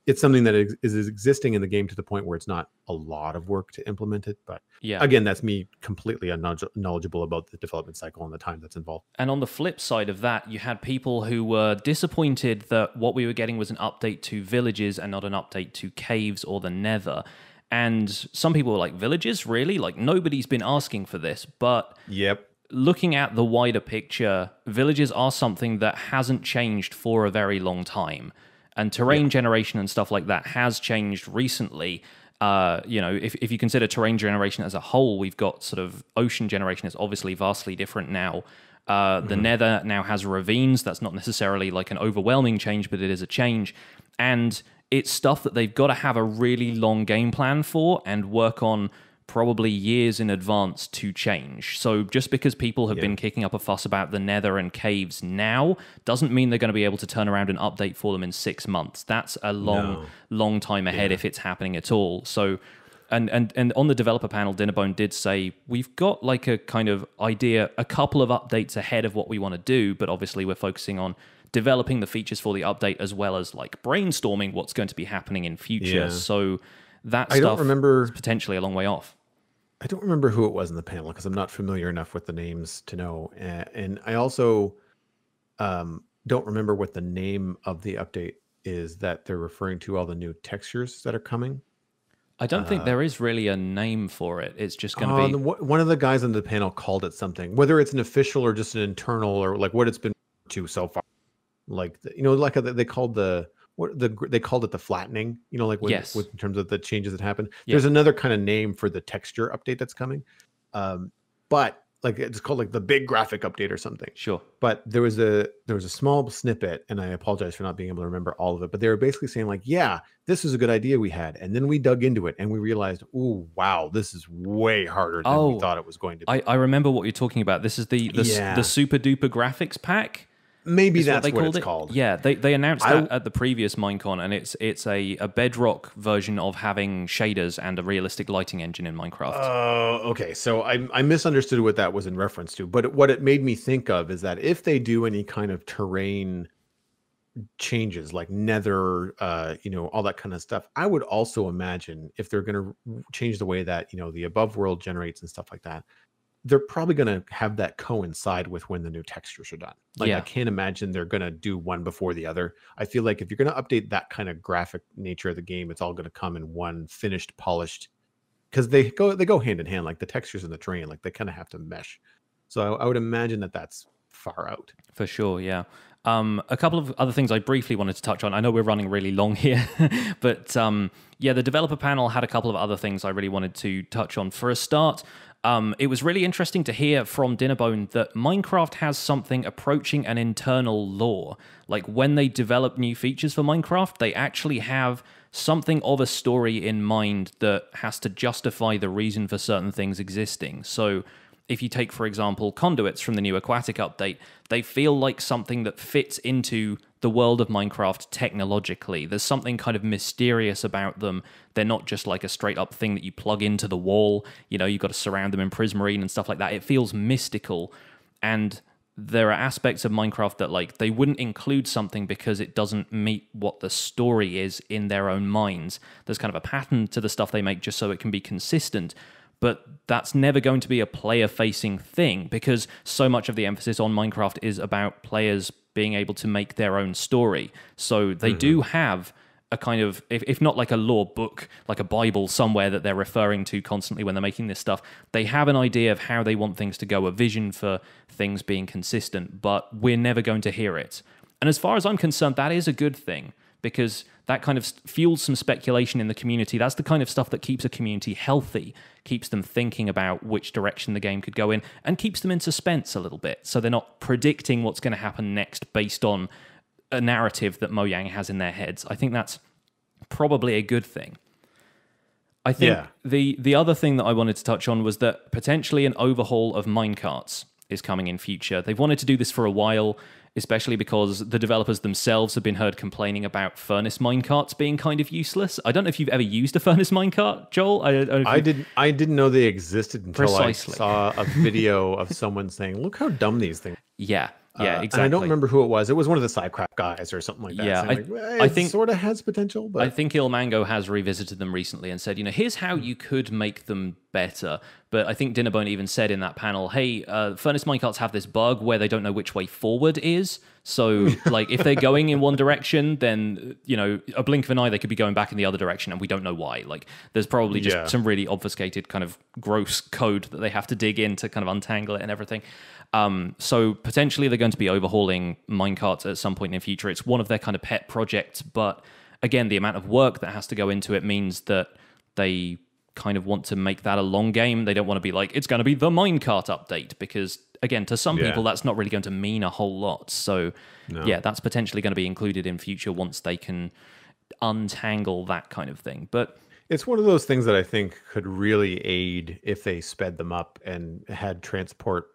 it's something that is existing in the game to the point where it's not a lot of work to implement it. But again, that's me completely knowledgeable about the development cycle and the time that's involved. And on the flip side of that, you had people who were disappointed that what we were getting was an update to villages and not an update to caves or the Nether. And some people were like, villages? Really? Like, nobody's been asking for this. But looking at the wider picture, villages are something that hasn't changed for a very long time. And terrain generation and stuff like that has changed recently. If you consider terrain generation as a whole, we've got sort of ocean generation is obviously vastly different now. The Nether now has ravines. That's not necessarily like an overwhelming change, but it is a change. And it's stuff that they've got to have a really long game plan for and work on probably years in advance to change. So just because people have been kicking up a fuss about the Nether and caves now doesn't mean they're going to be able to turn around and update for them in 6 months. That's a long time ahead if it's happening at all. So and on the developer panel, Dinnerbone did say, we've got like a kind of idea, a couple of updates ahead of what we want to do, but obviously we're focusing on developing the features for the update as well as like brainstorming what's going to be happening in future. So that stuff is potentially a long way off. I don't remember who it was in the panel because I'm not familiar enough with the names to know. And I also don't remember what the name of the update is that they're referring to all the new textures that are coming. I don't think there is really a name for it. It's just going to be... One of the guys on the panel called it something, whether it's an official or just an internal or like what it's been to so far. Like, like they called they called it the flattening, like when, Yes. in terms of the changes that happen. Yeah. There's another kind of name for the texture update that's coming. But like it's called like the big graphic update or something. Sure. But there was a small snippet, and I apologize for not being able to remember all of it, but they were basically saying like, yeah, this is a good idea we had. And then we dug into it and we realized, oh, wow, this is way harder than we thought it was going to be. I remember what you're talking about. This is the super duper graphics pack. Maybe that's what it's called. Yeah, they announced that at the previous Minecon, and it's a bedrock version of having shaders and a realistic lighting engine in Minecraft. Oh, okay. So I misunderstood what that was in reference to. But what it made me think of is that if they do any kind of terrain changes like nether, all that kind of stuff, I would also imagine if they're going to change the way that, the above world generates and stuff like that, they're probably going to have that coincide with when the new textures are done. Like, I can't imagine they're going to do one before the other. I feel like if you're going to update that kind of graphic nature of the game, it's all going to come in one finished, polished, because they go hand in hand. Like the textures and the terrain, like they kind of have to mesh. So I would imagine that that's far out. For sure, yeah. A couple of other things I briefly wanted to touch on. I know we're running really long here, but the developer panel had a couple of other things I really wanted to touch on. For a start, it was really interesting to hear from Dinnerbone that Minecraft has something approaching an internal lore. Like when they develop new features for Minecraft, they actually have something of a story in mind that has to justify the reason for certain things existing. So if you take, for example, conduits from the new aquatic update, they feel like something that fits into the world of Minecraft technologically. There's something kind of mysterious about them. They're not just like a straight up thing that you plug into the wall. You've got to surround them in prismarine and stuff like that. It feels mystical. And there are aspects of Minecraft that like they wouldn't include something because it doesn't meet what the story is in their own minds. There's kind of a pattern to the stuff they make just so it can be consistent. But that's never going to be a player-facing thing because so much of the emphasis on Minecraft is about players being able to make their own story. So they do have a kind of, if not like a lore book, like a Bible somewhere that they're referring to constantly when they're making this stuff. They have an idea of how they want things to go, a vision for things being consistent, but we're never going to hear it. And as far as I'm concerned, that is a good thing, because that kind of fuels some speculation in the community. That's the kind of stuff that keeps a community healthy, keeps them thinking about which direction the game could go in, and keeps them in suspense a little bit. So they're not predicting what's going to happen next based on a narrative that Mojang has in their heads. I think that's probably a good thing. I think the other thing that I wanted to touch on was that potentially an overhaul of minecarts is coming in future. They've wanted to do this for a while, especially because the developers themselves have been heard complaining about furnace minecarts being kind of useless. I don't know if you've ever used a furnace minecart, Joel. I didn't know they existed until I saw a video of someone saying, "Look how dumb these things." Yeah, exactly. And I don't remember who it was. It was one of the Sidecraft guys or something like that. Yeah, I think it sort of has potential. But I think Ilmango has revisited them recently and said, here's how you could make them better. But I think Dinnerbone even said in that panel, hey, furnace minecarts have this bug where they don't know which way forward is. So, like, if they're going in one direction, then, a blink of an eye, they could be going back in the other direction, and we don't know why. Like, there's probably just some really obfuscated kind of gross code that they have to dig in to kind of untangle it and everything. So potentially they're going to be overhauling minecarts at some point in the future. It's one of their kind of pet projects, but again, the amount of work that has to go into it means that they kind of want to make that a long game. They don't want to be like, it's going to be the minecart update, because again, to some people, that's not really going to mean a whole lot. So that's potentially going to be included in future once they can untangle that kind of thing. But it's one of those things that I think could really aid if they sped them up and had transport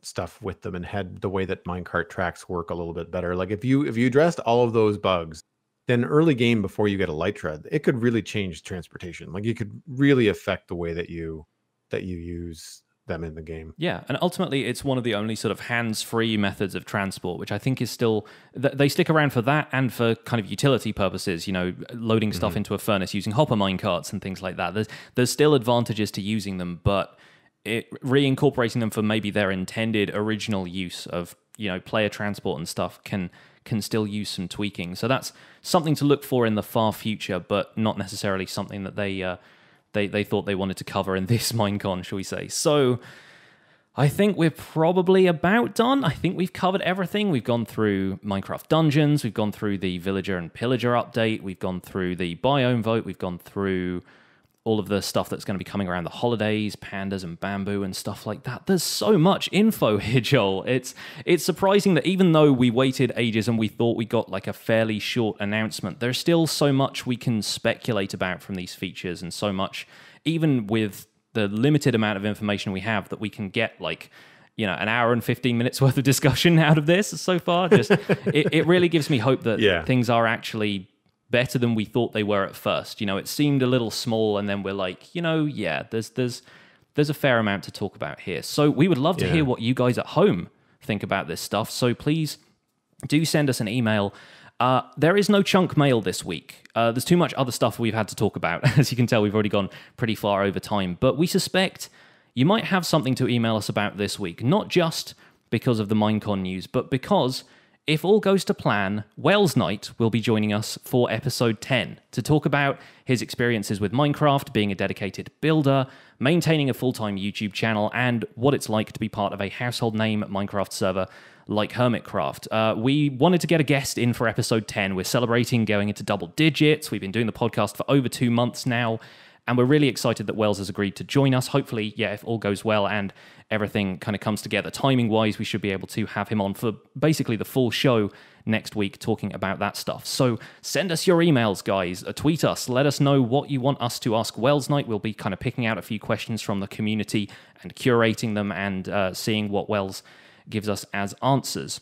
stuff with them and had the way that minecart tracks work a little bit better. Like if you addressed all of those bugs, then early game before you get a light tread, it could really change transportation. Like you could really affect the way that you use them in the game. Yeah, and ultimately it's one of the only sort of hands-free methods of transport, which I think is still, they stick around for that and for kind of utility purposes, loading stuff into a furnace using hopper minecarts and things like that. There's still advantages to using them, but reincorporating them for maybe their intended original use of player transport and stuff can still use some tweaking. So that's something to look for in the far future, but not necessarily something that they they thought they wanted to cover in this Minecon, shall we say. So I think we're probably about done. I think we've covered everything. We've gone through Minecraft Dungeons. We've gone through the Villager and Pillager update. We've gone through the biome vote. We've gone through all of the stuff that's going to be coming around the holidays, pandas and bamboo and stuff like that. There's so much info here, Joel. It's surprising that even though we waited ages and we thought we got like a fairly short announcement, there's still so much we can speculate about from these features, and so much, even with the limited amount of information we have, that we can get like, you know, an hour and 15 minutes worth of discussion out of this so far. Just it really gives me hope that things are actually better than we thought they were at first. You know, it seemed a little small, and then we're like, you know, yeah, there's a fair amount to talk about here. So we would love to hear what you guys at home think about this stuff. So please do send us an email. There is no chunk mail this week. There's too much other stuff we've had to talk about. As you can tell, we've already gone pretty far over time. But we suspect you might have something to email us about this week, not just because of the Minecon news, but because if all goes to plan, Wells Knight will be joining us for episode 10 to talk about his experiences with Minecraft, being a dedicated builder, maintaining a full-time YouTube channel, and what it's like to be part of a household name Minecraft server like Hermitcraft. We wanted to get a guest in for episode 10. We're celebrating going into double digits. We've been doing the podcast for over 2 months now, and we're really excited that Wells has agreed to join us. Hopefully, yeah, if all goes well and everything kind of comes together timing-wise, we should be able to have him on for basically the full show next week talking about that stuff. So send us your emails, guys. Tweet us. Let us know what you want us to ask Wells Knight. We'll be kind of picking out a few questions from the community and curating them and seeing what Wells gives us as answers.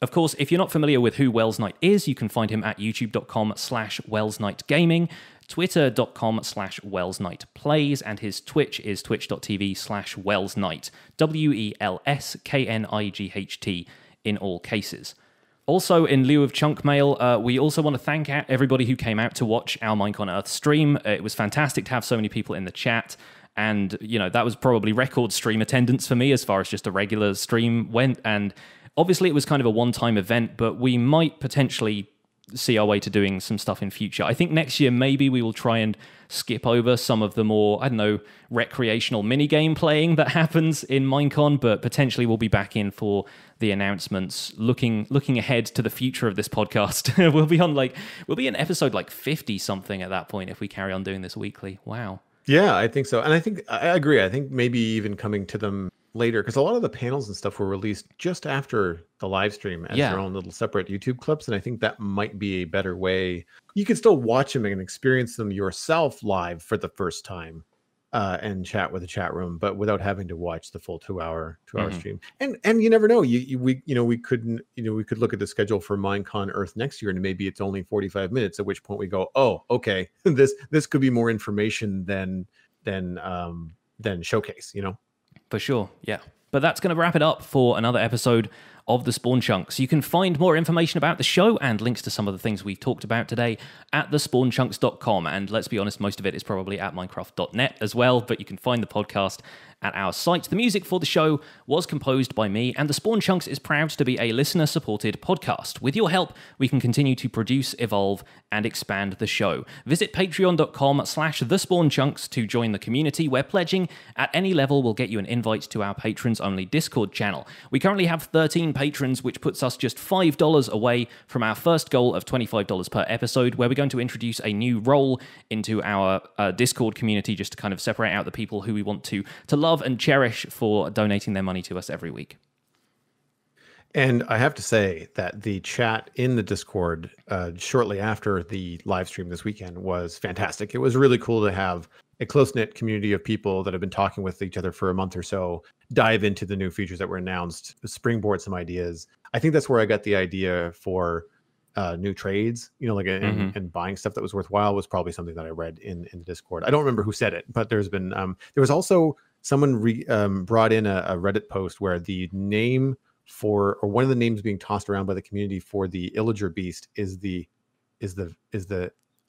Of course, if you're not familiar with who Wells Knight is, you can find him at youtube.com/WellsKnightGaming, twitter.com/WellsKnightPlays, and his Twitch is twitch.tv/WellsKnight, WELSKNIGHT in all cases. Also, in lieu of chunk mail, we also want to thank everybody who came out to watch our MINECON Earth stream. It was fantastic to have so many people in the chat. And, you know, that was probably record stream attendance for me as far as just a regular stream went. And obviously it was kind of a one-time event, but we might potentially see our way to doing some stuff in future. I think next year maybe we will try and skip over some of the more, I don't know, recreational minigame playing that happens in Minecon, but potentially we'll be back in for the announcements, looking ahead to the future of this podcast. we'll be in episode like 50 something at that point if we carry on doing this weekly. Wow. Yeah, I think so. And I agree. I think maybe even coming to them later, because a lot of the panels and stuff were released just after the live stream as their own little separate YouTube clips. And I think that might be a better way. You can still watch them and experience them yourself live for the first time and chat with the chat room, but without having to watch the full 2 hour stream. And you never know. We could look at the schedule for Minecon Earth next year, and maybe it's only 45 minutes. At which point we go, oh, okay, this could be more information than showcase. You know. For sure, yeah. But that's going to wrap it up for another episode of the Spawn Chunks. You can find more information about the show and links to some of the things we've talked about today at thespawnchunks.com. And let's be honest, most of it is probably at minecraft.net as well, but you can find the podcast at our site. The music for the show was composed by me, and the Spawn Chunks is proud to be a listener-supported podcast. With your help, we can continue to produce, evolve, and expand the show. Visit patreon.com/thespawnchunks to join the community, where pledging at any level will get you an invite to our patrons-only Discord channel. We currently have 13 patrons, which puts us just $5 away from our first goal of $25 per episode, where we're going to introduce a new role into our Discord community, just to kind of separate out the people who we want to love and cherish for donating their money to us every week. And I have to say that the chat in the Discord shortly after the live stream this weekend was fantastic. It was really cool to have a close-knit community of people that have been talking with each other for a month or so dive into the new features that were announced, springboard some ideas. I think that's where I got the idea for new trades, and buying stuff that was worthwhile was probably something that I read in the Discord. I don't remember who said it, but there's been there was also someone brought in a Reddit post where the name or one of the names being tossed around by the community for the Illager beast is the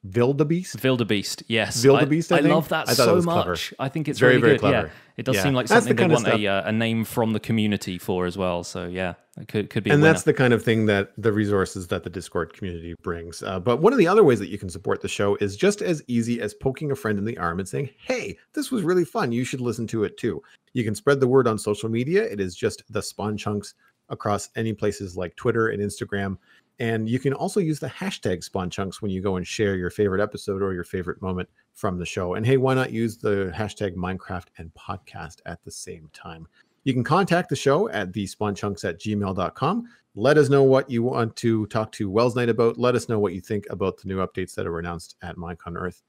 Wildebeest? Wildebeest, yes. Wildebeest, I think? love that I thought it so was much. clever. I think it's Very, really very good. clever. Yeah, it does Yeah. seem like That's something the they kind of want stuff. a name from the community for as well. So yeah, it could be a And winner. that's the kind of thing that the resources that the Discord community brings. But one of the other ways that you can support the show is just as easy as poking a friend in the arm and saying, hey, this was really fun. You should listen to it too. You can spread the word on social media. It is just the Spawn Chunks across any places like Twitter and Instagram. And you can also use the hashtag Spawn Chunks when you go and share your favorite episode or your favorite moment from the show. And hey, why not use the hashtag Minecraft and podcast at the same time? You can contact the show at thespawnchunks@gmail.com. Let us know what you want to talk to Wells Night about. Let us know what you think about the new updates that were announced at MINECON Earth.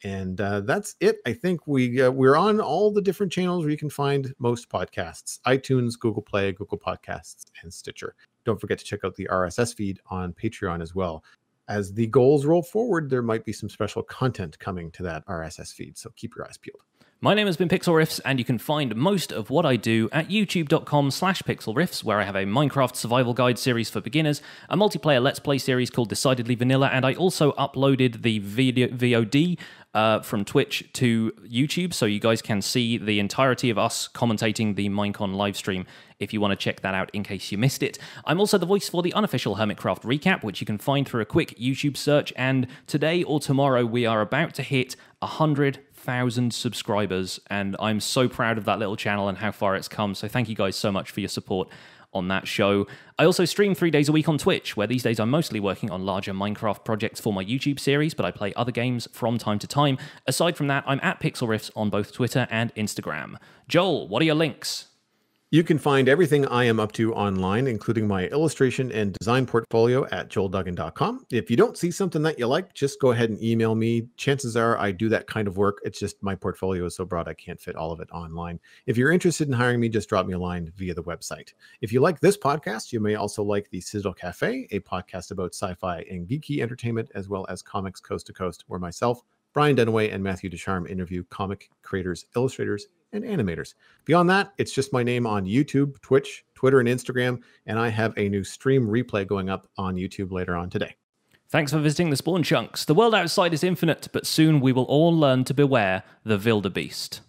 And that's it. I think we're on all the different channels where you can find most podcasts: iTunes, Google Play, Google Podcasts, and Stitcher. Don't forget to check out the RSS feed on Patreon as well. As the goals roll forward, there might be some special content coming to that RSS feed, so keep your eyes peeled. My name has been Pixlriffs, and you can find most of what I do at youtube.com/pixelriffs, where I have a Minecraft survival guide series for beginners, a multiplayer Let's Play series called Decidedly Vanilla, and I also uploaded the VOD from Twitch to YouTube, so you guys can see the entirety of us commentating the Minecon livestream if you want to check that out in case you missed it. I'm also the voice for the unofficial Hermitcraft recap, which you can find through a quick YouTube search, and today or tomorrow we are about to hit 100,000 subscribers, and I'm so proud of that little channel and how far it's come, so thank you guys so much for your support on that show. I also stream 3 days a week on Twitch, where these days I'm mostly working on larger Minecraft projects for my YouTube series, but I play other games from time to time. Aside from that, I'm at Pixlriffs on both Twitter and Instagram. Joel, what are your links? You can find everything I am up to online, including my illustration and design portfolio at joelduggan.com. If you don't see something that you like, just go ahead and email me. Chances are I do that kind of work. It's just my portfolio is so broad I can't fit all of it online. If you're interested in hiring me, just drop me a line via the website. If you like this podcast, you may also like the Sizzle Cafe, a podcast about sci-fi and geeky entertainment, as well as comics coast to coast, where myself, Brian Dunaway, and Matthew Ducharme interview comic creators, illustrators, and animators. Beyond that, it's just my name on YouTube, Twitch, Twitter, and Instagram, and I have a new stream replay going up on YouTube later on today. Thanks for visiting the Spawn Chunks. The world outside is infinite, but soon we will all learn to beware the Wildebeest.